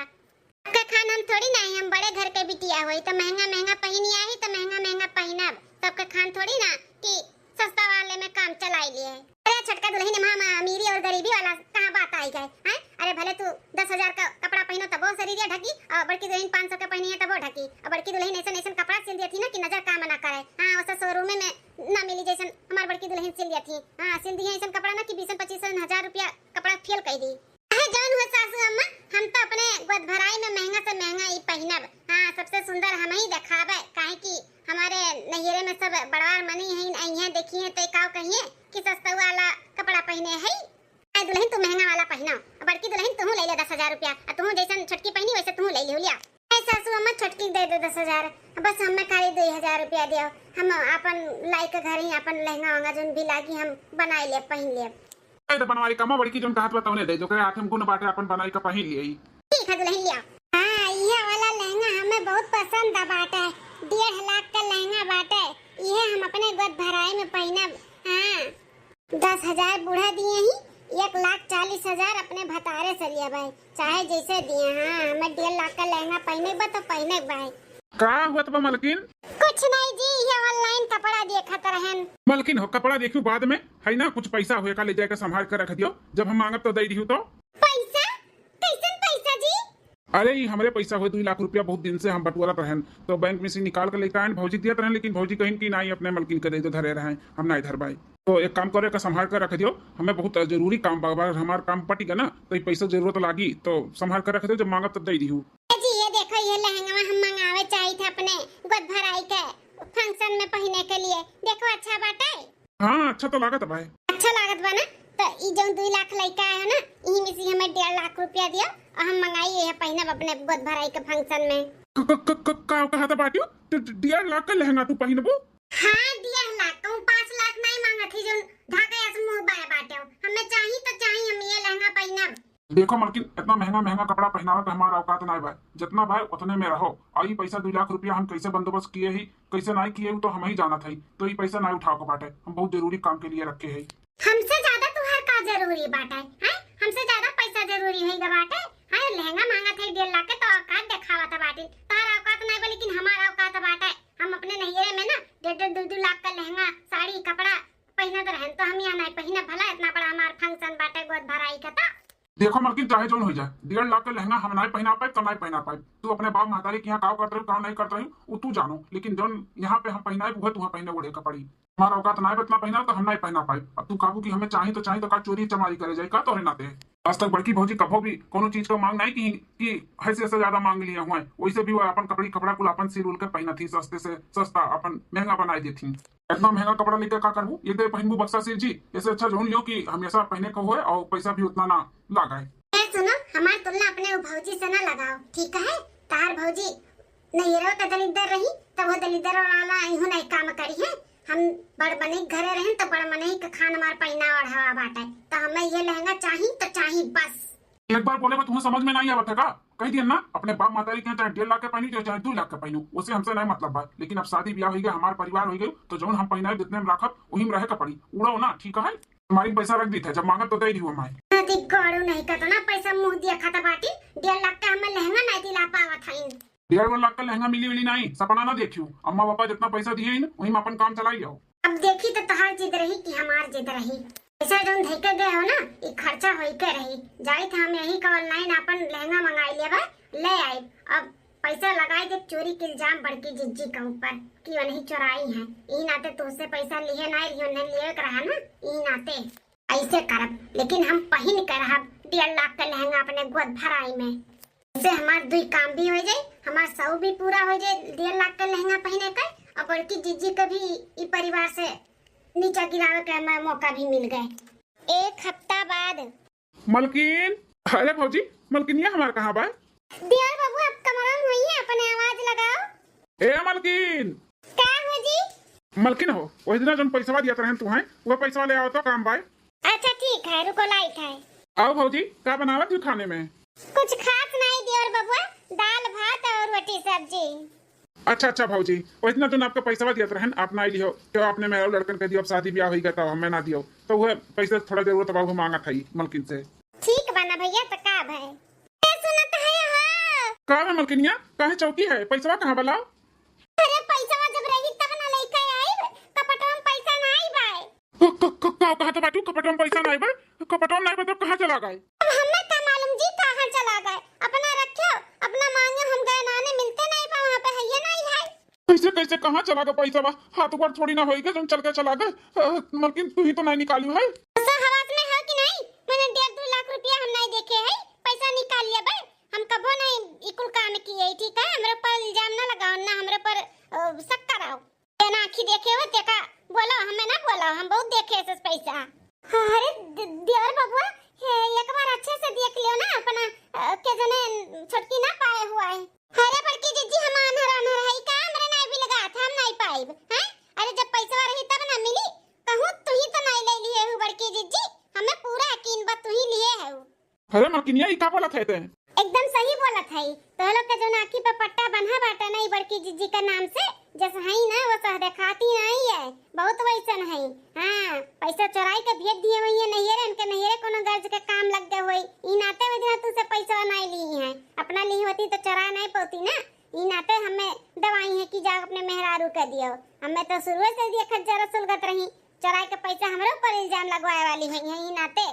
का खान हम थोड़ी नहीं हम बड़े घर के बिटिया हुई तो महंगा महंगा पहनी आई तो महंगा महंगा पहनब सबका खान थोड़ी ना कि सस्ता वाले में काम चलाई लिए। अरे छोटका दुल्हन मामा अमीरी और गरीबी वाला कहाँ बात आई गए हैं। अरे भले तू 10,000 का कपड़ा पहनो तब वो शरीर ढकी और बड़की दुल्हन 500 का पहनी है तब वो ढकी और बड़की दुल्हन ऐसा कपड़ा सिल दी थी ना कि नजर काम ना करे। हाँ वैसा शोरूम में ना मिली जैसन हमारी बड़की दुल्हन सिल दी थी। हाँ सिल दी है ऐसा कपड़ा ना कि 20-25 रुपया कपड़ा फेल कर दी। जौन हो सासू अम्मा हम तो अपने गोद भराई में महंगा से महंगा ही पहनब। हाँ सबसे सुंदर हम ही दिखावे काहे कि हमारे नहिरे में सब बड़वार मनी है अइहे देखिए तो काव कहिए कि सस्ता वाला कपड़ा पहने है। दुल्हन तू महंगा वाला पहनो बड़की दुल्हन तू ले ले 10,000 रुपया और तू जैसन छोटकी पहनी वैसे तू ले लिया। सासू अम्मा छोटकी दे दे 10,000 बस हमें खाली 2,000 रुपया दियो हम अपन लाई के घर ही अपन लहंगा वंगा जोन भी लागी हम बनाई ले पहन ले। तो बनवारी कमा बड़की जोन कहत बताउने दे जो के हाथ हम गुण बाटे अपन बनाई का पहन लिए। ठीक है दुल्हन लिया। हां ये वाला लहंगा हमें बहुत पसंद बाटे 1.5 लाख का लहंगा बाटे ये हम अपने गोद भराई में पहनब। हां 10,000 बूढ़ा दिए ही 1,40,000 अपने भतारे से लिया भाई चाहे जैसे दिए। हाँ हमें 1.5 लाख का लहंगा पहने बा तो पहने भाई। का हुआ बा मलकिन कुछ नहीं जी ये ऑनलाइन कपड़ा देखत रहन। मलकिन हो कपड़ा देखियो बाद में है ना कुछ पैसा होए का ले जाके संभाल कर रख दियो जब हम मांगब तो दे दियो। तो पैसा कैसन पैसा जी? अरे ये हमारे पैसा हुए 2 लाख रुपया बहुत दिन से हम बटुआरत रहन तो बैंक में से निकाल कर लेकर आए भौजी दियत रहन लेकिन भौजी कहीं की नहीं अपने मलकिन के दे तो धरे रहे हम ना इधर भाई। तो एक काम करे का संभाल कर रख दियो हमें बहुत जरूरी काम बार हमारा काम पटी ना तो पैसा जरूरत लागी तो संभाल कर रख दियो जब मांगब तब दे दियो। जी ये देखो ये लहंगा हम मंगावे चाहिए थे अपने गोद भराई के फंक्शन में पहनने के लिए देखो अच्छा बाटे। हाँ अच्छा तो लागत भाई अच्छा लागत बा ना तो ई जो 2 लाख लइका है ना ई में से हमें 1.5 लाख रुपया दियो और हम मंगाई है पहनब अपने गोद भराई के फंक्शन में। का कहा था बाटियो 1.5 लाख का लहंगा तू पहनबो? हां 1.5 लाख कहूं 5 लाख नहीं मांगा थी जो ढाका ऐसे मुंह बाय बाटे हमें चाहिए तो चाहिए हम ये लहंगा पहनब। देखो मलकिन इतना महंगा महंगा कपड़ा पहनावे का हमारा औकात नहीं भाई जितना भाई उतने में रहो और ये पैसा 2 लाख रुपया हम कैसे बंदोबस्त किए ही कैसे नहीं किए तो हम ही जाना था तो ये पैसा नहीं उठाओ के बाटे हम बहुत जरूरी काम के लिए रखे है। हमसे ज्यादा तुहार का जरूरी बाटे है हमसे ज्यादा पैसा जरूरी है बाटे है लहंगा मांगा था 1.5 लाख के तो औकात दिखावा था बाटे तार औकात नहीं बा लेकिन हमारा औकात बाटे हम अपने नहिरे में ना 1.5-2 लाख का लहंगा साड़ी कपड़ा पहनत रहन तो हम यहाँ नहीं पहने भला इतना बड़ा हमार फंक्शन बाटे गोद भराई का। देखो मलकिन, चाहे जो हो जाए, 1.5 लाख का लहंगा हम नहीं पहना पाए तो नहीं पहना पाए। तू अपने बाप महतारी के यहाँ काम करते रही काम नहीं करते रही वो तू जानो, लेकिन जो यहाँ पे हम पहनाए वो तुहाँ पहने ओढ़े का पड़ी। हमारा औकात नहीं बतना पहना तो हम नहीं पहना पाए। अब तू काबू की हमें चाहिए तो का चोरी चमारी करे जाए का तोरे नाते। आज तक बड़की भौजी कभो भी कोनो चीज को मांग नहीं की हैसे से ज्यादा मांग लिया हुआ है। वैसे भी वो अपन कपड़ा कुल अपन सिर उल कर पहना थी, सस्ते से सस्ता अपन महंगा बनाई देती। इतना महंगा कपड़ा लेकर का करूँ, ये दे पहनबू बक्सा सिर जी, ऐसे अच्छा जोन लियो कि हमेशा पहने को हो और पैसा भी उतना ना लगाए। सुनो, हमारी तुलना अपने भौजी से ना लगाओ, ठीक है? तार भौजी नैहरों का दलिद्दर रही तब वो दलिद्दर वाला इहो नहीं काम करी है। हम बड़ बने घरे रहे तो बड़ मने के खान मार पहना और हवा बाटे, तो हमें ये लहंगा चाहिए तो चाहिए बस। एक बार बोले तुम्हें समझ में नहीं आवत है का? कह दिया ना, अपने बाप मातारी के चाहे 1.5 लाख का पहनी चाहे 2 लाख का पहनू, उससे हमसे नहीं मतलब है। लेकिन अब शादी ब्याह हो गया, हमारा परिवार हो गया, तो जो हम पहनाए जितने में रखब वही में रहे का पड़ी। उड़ो ना, ठीक है? तुम्हारी पैसा रख दी था, जब मांगा तो दे दी हुआ मैं। गौड़ू नहीं करता ना, पैसा मुंह दिया खाता बाटी। 1.5 लाख का हमें लहंगा नहीं दिला पावा था। 1.5 लाख का लहंगा मिली नहीं, सपना ना देखियो। अम्मा पापा जितना पैसा दिए वही में अपन काम चलाई जाओ। अब देखी तो तहार जिद रही कि हमार जिद रही। पैसा जो धैके गए हो ना, ये खर्चा होई के रही। जाई था हम यही का ऑनलाइन अपन लहंगा मंगाई लेबा, ले आई। अब पैसा लगाई दे चोरी के इल्जाम बड़की जिज्जी के ऊपर कि वो नहीं चुराई है। ई नाते तुझसे पैसा लिए ना लियो नहीं लिए कर रहा ना, ई नाते ऐसे करब। लेकिन हम पहन कर रहब 1.5 लाख का लहंगा अपने गोद भराई में। इससे हमार दुई काम भी हो जाए, हमार सौ भी पूरा हो जाए 1.5 लाख का लहंगा पहने का, और बड़की जिज्जी का भी ई परिवार से नीचा गिरावे का हमें मौका भी मिल गए। 1 हफ्ता बाद मलकिन, अरे भौजी मलकिनिया हमारा कहाँ बा? दियार बाबू आप कमरा में हुई है, अपने आवाज लगाओ। ए मलकिन, क्या हो जी? मलकिन हो वही दिन जो पैसा दिया रहन तू है वो पैसा ले आओ तो काम बाय। अच्छा ठीक है, रुको लाइट है। आओ भौजी, क्या बनावा तू खाने में? कुछ खास नहीं दियार बाबू, दाल भात और रोटी सब्जी। अच्छा भौजी, वही दिन जो आपका पैसा दिया रहन आप ना लियो, तो आपने मेरे लड़कन के दियो, अब शादी ब्याह हो गया तो हमें ना दियो, तो वह पैसा थोड़ा जरूरत अब मांगा था मलकिन से। ठीक बना भैया, तो का भाई सुनत है? हां का है मलकिनिया, काहे चौकी है? पैसा कहाँ बला? अरे पैसा जब रही तब ना लेके आई, कपटों में पैसा नहीं बाय। कहा तो बाटू कपटों में पैसा नहीं बा, कपटों नहीं बा तो कहाँ चला गए? अब हमें क्या मालूम जी कहाँ चला गए। अपना रखो, अपना मांगे, हम गए नाने मिलते नहीं पा वहाँ पे है ये नहीं है। कैसे कैसे कहाँ चला गया पैसा बा? हाथ ऊपर थोड़ी ना होएगा जो चल के चला गए। मलकिन तू ही तो नहीं निकाली है। तो हवास में है कि नहीं? मैंने 1.5 लाख रुपया हम नहीं देखे है, पैसा निकाल लिया भाई। हम कबो नहीं इकुल काम किए, ठीक है? हमरे पर इल्जाम ना लगाओ ना, हमरे पर शक कराओ। ना आँखी देखे हो तेका बोलो, हमें ना बोलो, हम बहुत देखे ऐसे पैसा। अरे दियार बाबू एक बार अच्छे से देख लियो ना, अपना के जने छटकी ना पाए हुआ है। अरे बड़की जीजी हम अनहर है का, हमरे नहीं भी लगा था, हम नहीं पाइब हैं। अरे जब पैसा रही तब ना मिली, कहूं तू ही तो नहीं ले लिए हो बड़की जीजी, हमें पूरा यकीन बा तू ही लिए है। अरे मलकिनिया ई का बोलत है ते? एकदम सही बोलत है। तो लोग के जो नाकी पे पट्टा बंधा बाटा नहीं बड़की जीजी का नाम से, जैसे है ना वो सह दिखाती नहीं है, बहुत वैसन है। हां पैसा चोराई के भेज दिए हुई है नहिरे, इनके नहिरे कोनो गर्ज के काम लग गए हुई। ई नाते में दिन तू से पैसा नहीं ली है, अपना ली होती तो चोरा नहीं पाती ना। ई नाते हमें दवाई है कि जा अपने मेहरारू के दियो। हमें तो शुरू से दिए खज्जर सुलगत रही, चोराई के पैसा हमरे ऊपर इल्जाम लगवाए वाली है ई नाते।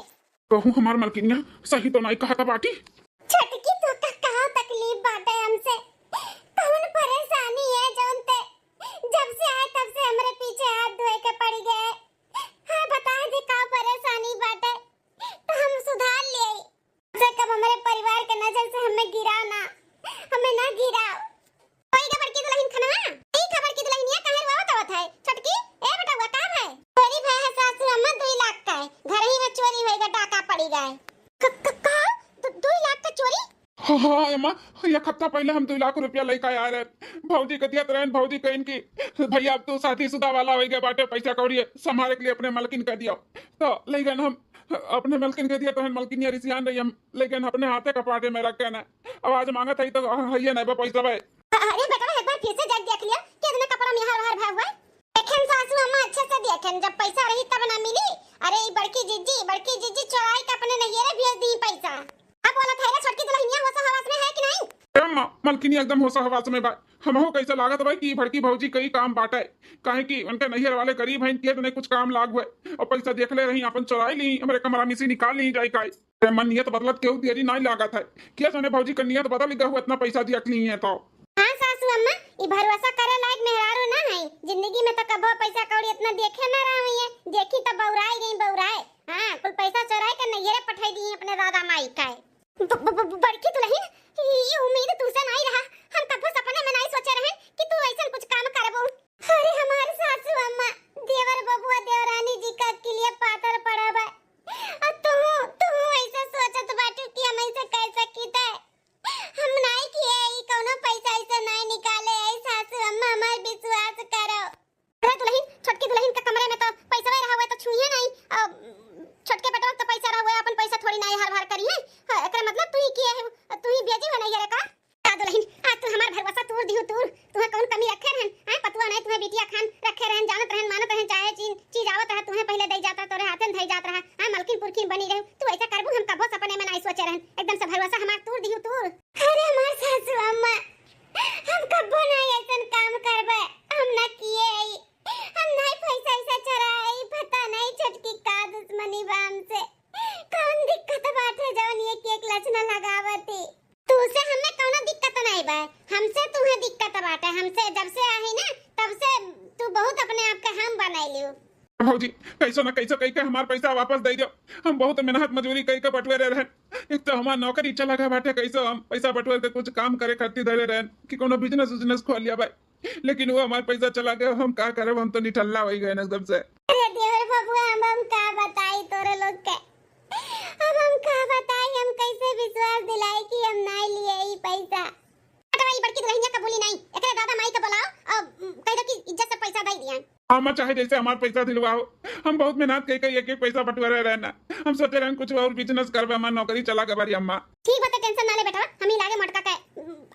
कहूं हमार मलकिनिया सही तो नहीं कहा था बाटी। छटकी तो कहा तकलीफ बाटे हमसे, कौन परेशानी है जानते? जब से आए तब से हमरे पीछे हाथ धोए के पड़ गए। हां बता दे का परेशानी बाटे तो हम सुधार ले। से कब हमारे परिवार के नजर से हमें गिराओ ना, हमें ना गिराओ। कोई खबर की दुल्हन खनवा, ई खबर की दुल्हनिया कहां रहत है? छटकी ए बेटा वो काम है चोरी भय है सासुर अम्मा 2 लाख का है, घर ही में चोरी होएगा, डाका पड़ी गए। 2 लाख का चोरी? हाँ अम्मा, एक हफ्ता पहले हम 2 लाख रुपया लेके आया रहे। भौजी के दिया रहन, भौजी कहीं की भैया अब तू शादीशुदा वाला हो गया बाटे, पैसा कौड़ी संभाले के लिए अपने मलकिन का दिया, तो लेकिन हम अपने मलकिन के दिया तो मलकिन रिसियान रही हम, लेकिन अपने हाथे कपाटे में रख के ना आवाज मांगा था तो है नहीं पैसा भाई। अरे बेटा एक बार फिर से जाके देख लिया कितना कपड़ा में हर भाग हुआ। देखें सासू अम्मा अच्छे से देखें, जब पैसा रही तब ना मिली। अरे बड़की जीजी चोराई के अपने नहिरे भेज दी पैसा। अब बोला था छोटकी दुल्हनिया वो सब हवास में है कि नहीं? अम्मा मलकिनी एकदम होश हवास में बा। हमहू कैसे लागत भाई कि भड़की भौजी कई काम बाटे, काहे कि उनके नैहर वाले गरीब हैं, के तो नहीं कुछ काम लाग हुए और पैसा देख ले रही अपन चुराई ली, हमारे कमरा में से निकाल ली जाए काय। मन नियत बदलत केहू देरी नहीं लागत है, क्या जाने भौजी का नियत बदल गया, इतना पैसा दिया ली है तो। हाँ सासू अम्मा, ई भरोसा करे लायक मेहरारू ना है जिंदगी में, तो कबो पैसा कौड़ी इतना देखे ना रही है, देखी तो बौराई गई बौराए। हाँ कुल पैसा चुराए के नैहरे पठाई दी अपने दादा माई का। बड़की दुल्हन, ये उम्मीद तुझसे नहीं रहा, हम कबो सपने में नहीं सोचे रहे कि तू ऐसा कुछ काम करबो। अरे हमारे सासू अम्मा, देवर बबुआ देवरानी जी का के लिए पातर पड़ा बा, और तू ऐसा सोचत बाटू कि हम ऐसे कैसे कीते, हम नहीं किए, ई कोनो पैसा ऐसा नहीं निकाले। ऐ सासू अम्मा हमार विश्वास करो। अरे दुल्हन, छोटकी दुल्हन के कमरे में तो पैसा रहा हुआ तो छुइए नहीं, छोटके बेटा तो पैसा रहा हुआ, अपन पैसा थोड़ी नहीं हर भर करी है। एकरा मतलब तू ही किए है, तू ही भेजी हो नहीं रे का। का दुल्हन, आज तू हमार भरवसा तूर दिहु तूर, तुहे कौन कमी रखे रहन, हां पतुआ नहीं तुहे बिटिया खान रखे रहन, जानत रहन मानत रहन, चाहे चीज आवत रहा तुहे पहले दे जाता, तोरे हाथे में धई जात रहा। हां मलकिन पुरखी बनी रहे, तू ऐसा करबू हम कबो सपने में नहीं सोचे रहन, एकदम से भरवसा हमार तूर दिहु तूर। अरे हमार सासू अम्मा, हम कबो नहीं ऐसन काम करबे, हम ना किए, हम नहीं पैसा ऐसा चराई, पता नहीं छोटकी का दुश्मनी बाम से कौन दिक्कत बाटे जवन ये केक लचना लगावती। तू से हमें कोनो दिक्कत नहीं बा, हमसे तुम्हें दिक्कत बाटे, हमसे जब से आई ना तब से तू बहुत अपने आप का हम बनाइलियो। भौजी कैसो ना कैसो कह के हमार पैसा वापस दे दो, हम बहुत मेहनत मजदूरी कई के बटवेरे रहन, एक तो हमार नौकरी चला गया बाटे, कैसो हम पैसा बटवेर के कुछ काम करे करती धरे रहन कि कोनो बिजनेस खोल लिया भाई, लेकिन वो हमार पैसा चला गया, हम का करे, हम तो निठल्ला हो गए एकदम से। अरे देवर बबुआ, हम का बताई तोरे लोग के, अब हम का बताई, हम कैसे विश्वास दिलाई कि हम नहीं लिए ई पैसा। अटवाई बड़की दुल्हनिया का बोली नहीं, एकरे दादा माई के बुलाओ और कह दो कि इज्जत से पैसा दे दिया। हम चाहे जैसे हमार पैसा दिलवाओ, हम बहुत मेहनत कई कई एक पैसा बटवारे रहना, हम सोचे रहन कुछ और बिजनेस करबे, हमार नौकरी चला गया बारी अम्मा। ठीक बात है, टेंशन ना ले बेटा, हम ही लागे मटका के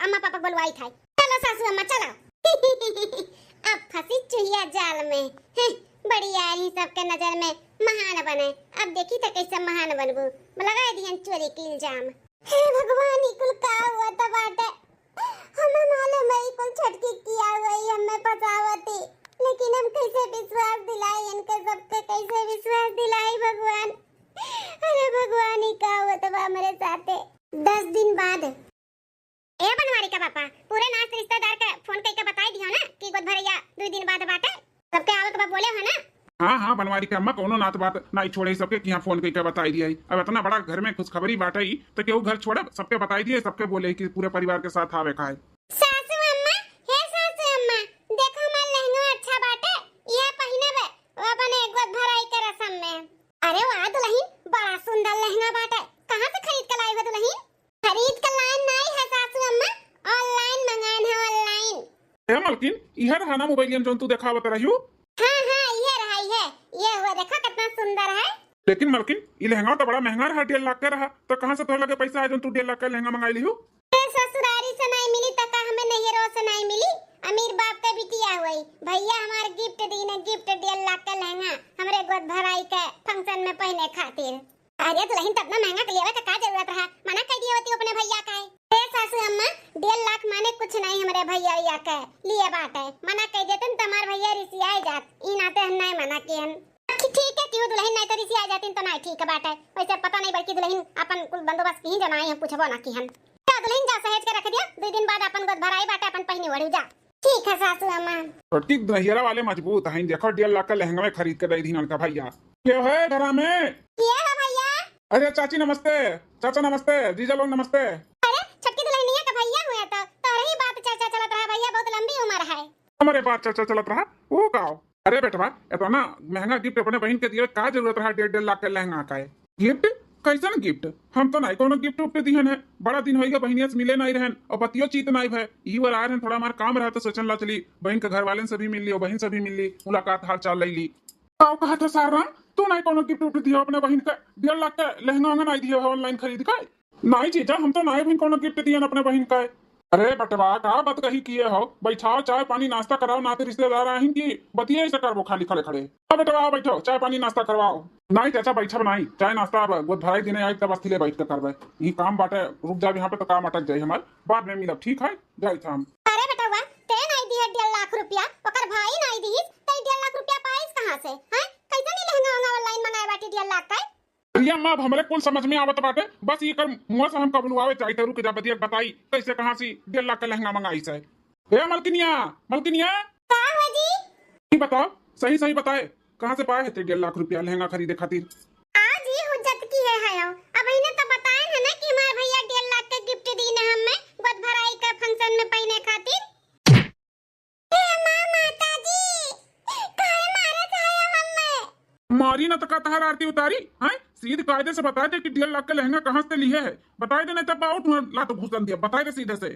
अम्मा पापा बुलवाई था। चलो सासू अम्मा चलो। अब फंसी चुहिया जाल में, बढ़िया ही सबके नजर में महान बने, अब देखी तो कैसे महान बनबू, लगा दिहन चोरी के इल्जाम। हे भगवान, ई कुल का हुआ त बाटे, हमें मालूम है कुल छटकी किया गई, हमें फसावती, लेकिन हम कैसे विश्वास दिलाई इनके सबके, कैसे विश्वास दिलाई भगवान। अरे भगवान, ही का हुआ तब हमारे साथे। 10 दिन बाद ए बनवारी का पापा पूरे नाच रिश्तेदार के फोन करके बताई दियो ना कि गोद भरैया 2 दिन बाद बाटे, सबके आवे के बाद बोले हो ना। हाँ बनवारी के अम्मा कोनो नात बात नहीं छोड़े, सबके यहाँ फोन करके बताई दिया। अब इतना बड़ा घर में खुशखबरी बाटे ही तो केहू घर छोड़े, सबके बताई दिए, सबके बोले कि पूरे परिवार के साथ आवे खाए। सासू अम्मा, हे सासू अम्मा, देखो हमार लहंगा अच्छा बाटे, ये पहिने बे वो अपने गोद भराई के रस्म में। अरे वाह दुल्हन, बड़ा सुंदर लहंगा बाटे, कहां से खरीद के लाई हो दुल्हन? खरीद के लाइन नहीं है सासू अम्मा, ऑनलाइन मंगाइन है, ऑनलाइन। ए मलकिन, इहर हाना मोबाइल जो तू देखावत रहियो। हां ये रहा है, ये हुआ, देखो कितना सुंदर है। लेकिन मलकिन ये लहंगा तो बड़ा महंगा रहा, 1.5 लाख का रहा, तो कहां से तोहर लगे पैसा है जो तू 1.5 लाख का लहंगा मंगाई लियो? ससुरारी से नहीं मिली तो का हमें नैहरों से नहीं मिली, अमीर बाप का बिटिया हुई, भैया हमारे गिफ्ट दीने, गिफ्ट 1.5 लाख का लहंगा हमरे गोद भराई के फंक्शन में पहने खातिर। अरे दुल्हन तब ना महंगा लेवे का जरूरत रहा, मना कर दिए होती अपने भैया का। ए सासू अम्मा, 1.5 लाख माने कुछ नहीं हमरे भैया के लिए बात है, मना कर देते तो हमारे भैया रिसिया जात, ई नाते हम नहीं मना कियन। ठीक है, क्यों दुल्हन नहीं तो रिसिया जाती तो नहीं, ठीक है बात है, वैसे पता नहीं बल्कि दुल्हन अपन कुल बंदोबस्त की जनाई हम पूछबो ना किहन। जा दुल्हन जा, सहेज के रख दिया, 2 दिन बाद अपन गोद भराई बाटे, अपन पहिनी वड़ू जा। ठीक है सासू अम्मा। छोटी दहिया वाले मजबूत हैं, देखो 1.5 लाख का लहंगा में खरीद के दे दी उनका भैया। क्या है घर में? क्या है भैया? अरे चाची नमस्ते, चाचा नमस्ते, जीजा लोग नमस्ते। अरे छटकी दुल्हनिया का भैया हुआ था, तोरे ही बात चर्चा चलत रहा, भैया बहुत लंबी उम्र है। हमारे बात चर्चा चलत रहा, वो का? अरे बेटवा, इतना महंगा गिफ्ट अपने बहन के दिए, का जरूरत रहा 1.5 लाख का लहंगा का है? गिफ्ट कैसन गिफ्ट? हम तो नहीं कोनो गिफ्ट उफ्ट दिहन है, बड़ा दिन होइगा बहनिया से मिले नहीं रहन और पतियो चीत नहीं भय, ई बार आए रहन, थोड़ा हमार काम रहा तो सोचन ला चली बहन के घर वाले से भी मिल ली और बहन से भी मिल ली, मुलाकात हाल चाल ले ली। आओ कहा था सारा, तू नहीं कोनो गिफ्ट उफ्ट दियो अपने बहन का? 1.5 लाख का लहंगा नहीं दियो ऑनलाइन खरीद का? नहीं जीजा, हम तो नहीं भी कोनो गिफ्ट दियन अपने बहन का। अरे बटवा का बात कही किए हो, बैठाओ चाय पानी नाश्ता कराओ, नाते रिश्तेदार आएंगे बतिये ऐसे करबो खाली खड़े खड़े। अब बेटवा आओ बैठो चाय पानी नाश्ता करवाओ। नहीं चाचा बैठा बनाई चाय नाश्ता अब गोद भराई देने आई तब अस्थिले बैठ कर करवाए। ये काम बाटे रुक जा यहाँ पे तो काम अटक जाये हमारे, बाद में मिलब ठीक है जाई था हम। अरे बेटवा ते नहीं दी है 1.5 लाख रुपया, ओकर भाई नहीं दी ते 1.5 लाख रुपया पाइस कहां से हैं? कैसे नहीं लहंगा ऑनलाइन मंगाए बाटी 1.5 लाख का? प्रिया माँ हमरे कुल समझ में आवत बाटे, बस ये कर मुंह से हम कबूल आवे चाहे रुक जा बतिया बताई कैसे कहां से 1.5 लाख का लहंगा मंगाई से। ए मलकिनिया मलकिनिया का हो जी? ये बताओ सही सही बताए कहां से पाए है 1.5 लाख रुपया लहंगा खरीदे खातिर? आज ही हुज्जत की है आयो। अब इन्हें तो बताए है ना कि हमारे भैया 1.5 लाख का गिफ्ट दी ने हमें गोद भराई का फंक्शन में पहने खातिर। हे मां माता जी काहे मारे थाया हमें? मारी न तका तहर आरती उतारी हैं, सीधे कायदे से बताए थे कि 1.5 लाख का लहंगा कहां से लिए है, बताए देना तब आउट ला तो घुसन दिया, बताए दे सीधे से।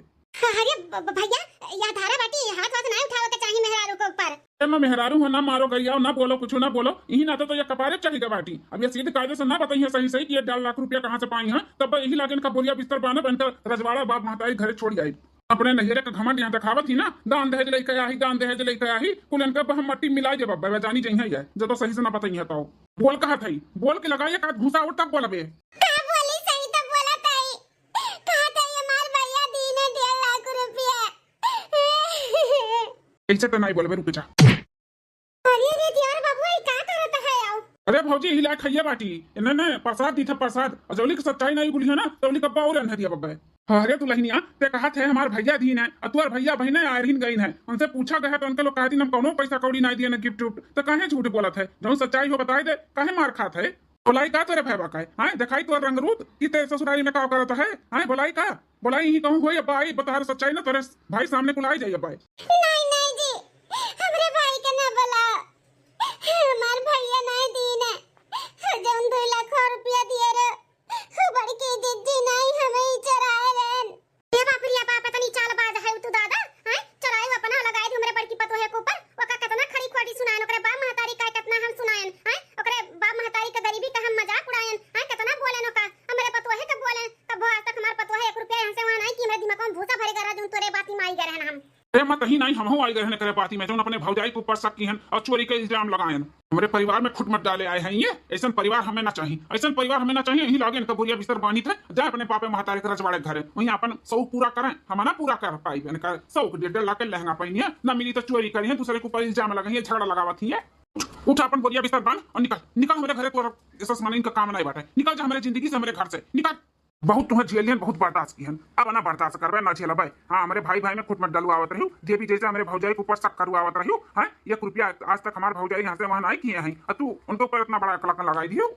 अरे भैया या धारा बाटी हाथ हाथ नहीं उठाओ के चाहिए मेहरारू के ऊपर। मैं मेहरारू हूं ना मारो गैया ना बोलो कुछ ना बोलो, यही ना तो ये कपारे चढ़ेगा बाटी। अब ये सीधे कायदे से ना बताइए सही सही कि ये 1.5 लाख रुपया कहां से पाई है, तब यही लागन का बोरिया बिस्तर बाना बनकर रजवाड़ा बाप महताई घरे छोड़ जाए। अपने नहिरे का घमंड यहाँ दिखावत ही ना, दान दहेज लेके आई दान दहेज लेके आई कुलन का हम मट्टी मिलाई जब बाबा जानी जइहा है जब तो सही से ना बताइए तो बोल कहा थई बोल के लगाइए का घुसा उठ तक बोलबे का बोली सही तो बोला ताई कहा था ये मार भैया दी ने 1.5 लाख रुपया। ऐसे तो नहीं बोलबे रुक जा। अरे रे दियार बाबू ये का करत है आओ? अरे भौजी हिला खइया बाटी इन्हें ना प्रसाद दी था प्रसाद जौली की सच्चाई नहीं गुलिया ना तौली कब्बा और अनहरिया बब्बे। अरे तू लहनिया ते कहा थे हमार भैया दीन है अतुअर भैया बहने आयरहीन गईन है, उनसे पूछा गया तो उनके लोग कहती हम कौनो पैसा कौड़ी नहीं दिए ना गिफ्ट उफ्ट, तो काहे झूठ बोलत है, जो सच्चाई हो बताई दे काहे मार खात है। बोलाई का तेरे भैया का है दिखाई तो रंग रूप कि तेरे ससुराली में का करत है बोलाई का बोलाई ही कहूं हो या बाई बता सच्चाई ना तेरे भाई सामने कुलाई जाइए बाई। नहीं नहीं जी हमरे भाई के ना बोला हमार भैया नहीं दीन है जौन 2 लाख रुपया दिए रे बड़की जिज्जी नहीं हमें ही चराए रेन। ये बाप पता नहीं चाल बाज है तू दादा हैं चराए हो अपना लगाए दी हमरे बड़की पतो है के ऊपर ओका कितना खड़ी खोटी सुनाएन ओकरे बाप महतारी का कितना हम सुनाएन हैं ओकरे बाप महतारी का गरीबी का हम मजाक उड़ाएन हैं कितना बोलेन ओका हमरे पतो है के बोलेन तब आज तक हमार पतो है 1 रुपया हमसे वहां नहीं कि हमरे दिमाग में भूसा भरे करा दूं तोरे बाती में आई गए रहन हम। ए मत ही नहीं हम हो आई गए करे पाती में जो अपने भौजाई के ऊपर शक की हन और चोरी के इल्जाम लगाएन हमारे परिवार में खुट मत डाले आए हैं, ये ऐसा परिवार हमें ना चाहिए, ऐसा परिवार हमें ना चाहिए। यही लागे इनका बुरिया बिस्तर बानी थे जाए अपने पापे महतारे के रजवाड़े घरे वहीं अपन शौक पूरा करें, हम ना पूरा कर पाई इनका शौक 1.5 लाख के लहंगा पहनिए ना मिली तो चोरी करिए दूसरे के ऊपर इल्जाम लगाइए झगड़ा लगावत ही है। उठ अपन बोरिया बिस्तर बांध और निकल निकल हमारे घरे तो ऐसा माने इनका काम नहीं बाटे, निकल जा हमारे जिंदगी से हमारे घर से निकल। बहुत तुम्हें झेलियन बहुत बर्दाश्त की हन अब ना बर्दाश्त करबे ना झेला भाई। हाँ हमारे भाई भाई में खुद मत डलवावत रही जे भी जैसे हमारे भौजाई के ऊपर शक करवावत रही है 1 रुपया आज तक हमारे भौजाई यहाँ से वहां नहीं किए हैं और तू उनके ऊपर इतना बड़ा कलकन लगाई दियो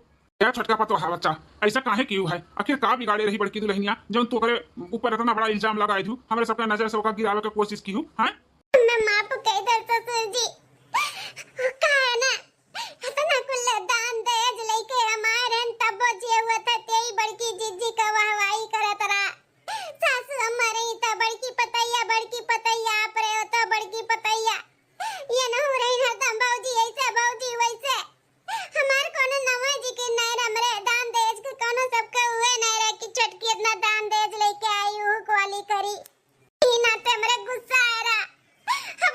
क्या छटका पतो है बच्चा ऐसा काहे क्यों है आखिर का बिगाड़े रही बड़की दुल्हनिया जब तू करे ऊपर इतना बड़ा इल्जाम लगाई दू हमारे सबके नजर से ओका गिरावे की कोशिश की हूँ है। मैं माफ कह दे ससुर जी काहे ना इतना कुल दान दहेज लेके हमारे तब जे हुआ था तेरी बड़की जिज्जी का वाहवाही करत रहा सासू हमारे ही था बड़की पतैया आप रहे हो तो बड़की पतैया ये ना हो रही हरदम बाबूजी वैसे हमार कोनो नवा जी के नहीं हमरे दान दहेज के कोनो सबके हुए नहीं रहे कि छटकी इतना दान दहेज लेके आई हूं क्वाली करी ई ना ते हमरे गुस्सा आ रहा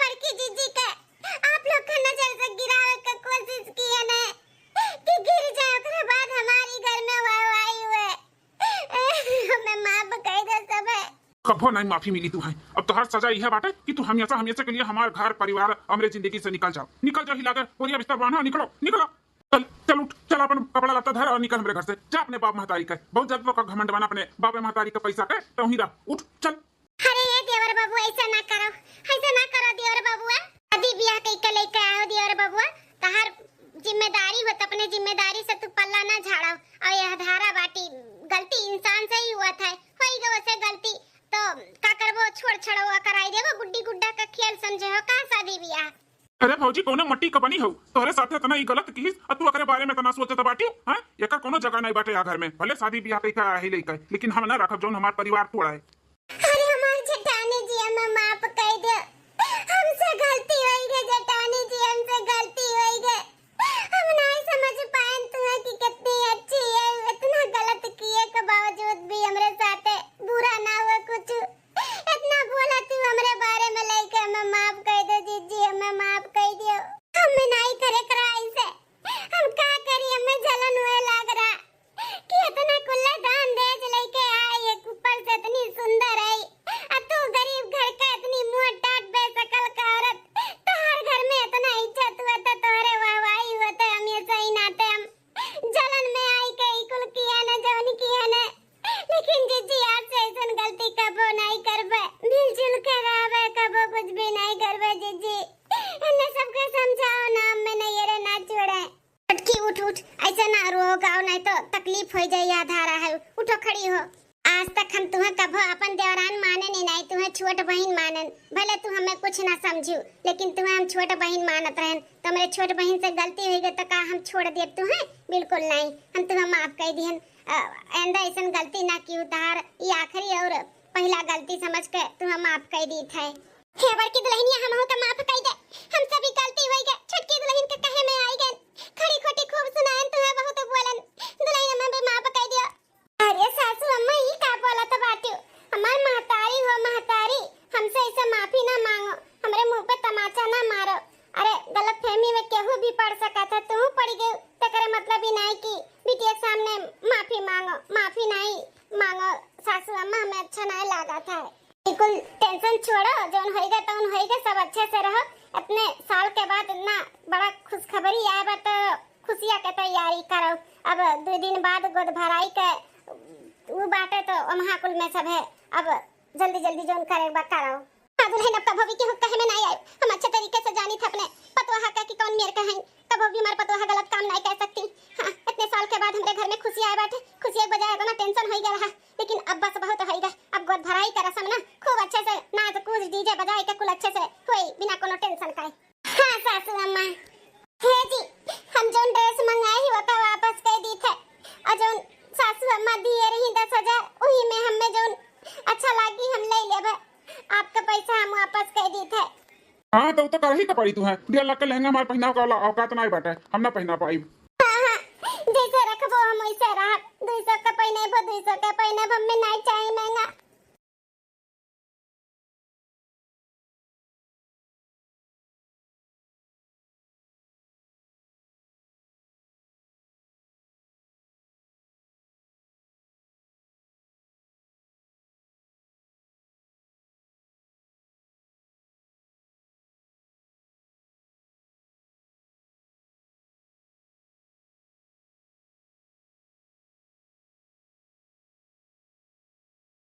बड़की जिज्जी के आप लोग का नजर से गिरावे का कोशिश की है ना कि गिर जाए उसके बाद हमारी घर में वाहवाही हुए हमें माफ कर दे सब है। कभो नहीं माफी मिली तू है अब तो हर सजा यह बाटे कि तू हमेशा के लिए हमारे घर परिवार हमारे जिंदगी से निकल जाओ हिलाकर बोरिया बिस्तर बांधो निकलो चल चल उठ चल अपन कपड़ा लत्ता धर और निकल मेरे घर से जा अपने बाप महतारी का बहुत ज्यादा का घमंड बना अपने बाप महतारी का पैसा का तो ही रह उठ चल। अरे ये देवर बाबू ऐसा ना करो देवर बाबू अभी ब्याह कई लेके आओ देवर बाबू तहार जिम्मेदारी हो अपने जिम्मेदारी से तू पल्ला ना झाड़ो और यह धारा बाटी गलती इंसान से ही हुआ था होई गो से गलती तो का करबो छोड़ छड़ो कराई देबो गुड्डी गुड्डा का खेल समझे हो का शादी ब्याह। अरे भौजी कोनो मट्टी का बनी हो तोरे साथे इतना ही गलत की तू अकरे बारे में तना सोचत बाटी हां एकर कोनो जगह नहीं बाटे या घर में भले शादी ब्याह कई का ही लेके लेकिन हम ना रखब जोन हमार परिवार तोड़ा है। अरे हमार जेठानी जी हमें माफ कर दे हमसे गलती हुई है जेठानी जी हमसे गलती हुई है हम नहीं समझ पाए तुम्हें कि कितनी अच्छी है इतना गलत किए के बावजूद भी हमरे साथ बुरा ना हुआ कुछ इतना नहीं करबे, मिलजुल कर रहबे, कबो कुछ भी नहीं करबे जीजी। अन्ना सबके समझाओ ना, मैं नहीं रे ना छोड़े। छटकी उठ उठ, ऐसे ना रो गाओ, नहीं तो तकलीफ हो जाए, याद आ रहा है। उठो खड़ी हो। आज तक हम तुम्हें कभो अपन देवरान माने नहीं, तुम्हें छोट बहन मानन। भले तू हमें कुछ ना समझू, लेकिन तुम्हें हम छोट बहन मानत रहन। तो मेरे छोट बहन से गलती हुई गई तो का हम छोड़ दिए तुम्हें? बिल्कुल नहीं, हम तुम्हें माफ कर दिहन। आइंदा ऐसा गलती ना की, उतार ये आखिरी और पहला गलती समझ के तुम्हें माफ कर दी थे। हे बड़की दुल्हनिया, हम हो के माफ कर दे, हमसे भी गलती हुई गई। छोटकी दुल्हन के कहे में आई गई, खड़ी खोटी खूब सुनाएन, तुम्हें बहुत बोलन, दुल्हन में भी माफ कर दिया। अरे सासू अम्मा, ये का बोला तो बाटू, हमार महतारी हो महतारी, हमसे ऐसे माफी ना मांगो, हमारे मुंह पे तमाचा ना मारो। अरे गलत फहमी में केहू भी पड़ सका था, तू पड़ गई, तेरे मतलब ही नहीं कि बिटिया के सामने माफी मांगो। माफी नहीं मांगो सासू अम्मा, हमें अच्छा नहीं लगा था। बिल्कुल टेंशन छोड़ो, जोन होएगा तो होएगा, सब अच्छे से रहो। अपने साल के बाद इतना बड़ा खुशखबरी आए बा तो खुशियां के तैयारी करो। अब 2 दिन बाद गोद भराई के वो बाटे तो महाकुल में सब है। अब जल्दी जल्दी जोन करेगा करो। हाँ दुल्हन, अब कभी के कहे में नहीं आए, हम अच्छे तरीके से जानी थे अपने पतवाहा का कि कौन मेरे का है, कभी भी हमारे पतवाहा गलत काम नहीं कह सकती। हाँ, इतने साल के बाद हमारे घर में खुशी आए बैठे, खुशी के बजाय इतना टेंशन हो गया रहा, लेकिन अब बस बहुत हो गया। अब गोद भराई का रस्म ना खूब अच्छे से नाच कूद डीजे बजाए के कुल अच्छे से होई, बिना कोनो टेंशन का। हाँ सासू अम्मा, हे जी, हम जोन ड्रेस मंगाए ही होता वापस कर दी थे, और जोन सासू अम्मा दिए रही 10,000, वही में हमें जोन अच्छा लगी हम ले लेबे। आपका पैसा हम वापस कर दी थे। हाँ तो कर ही पड़ी तू है, 1.5 लाख का लहंगा हमारे पहनाव का औकात नहीं बाटे, हम ना पहना पाई। हाँ, जैसे रखबो हम वैसे रह, 200 का पहने 200 का पहने, हमें नहीं चाहिए महंगा।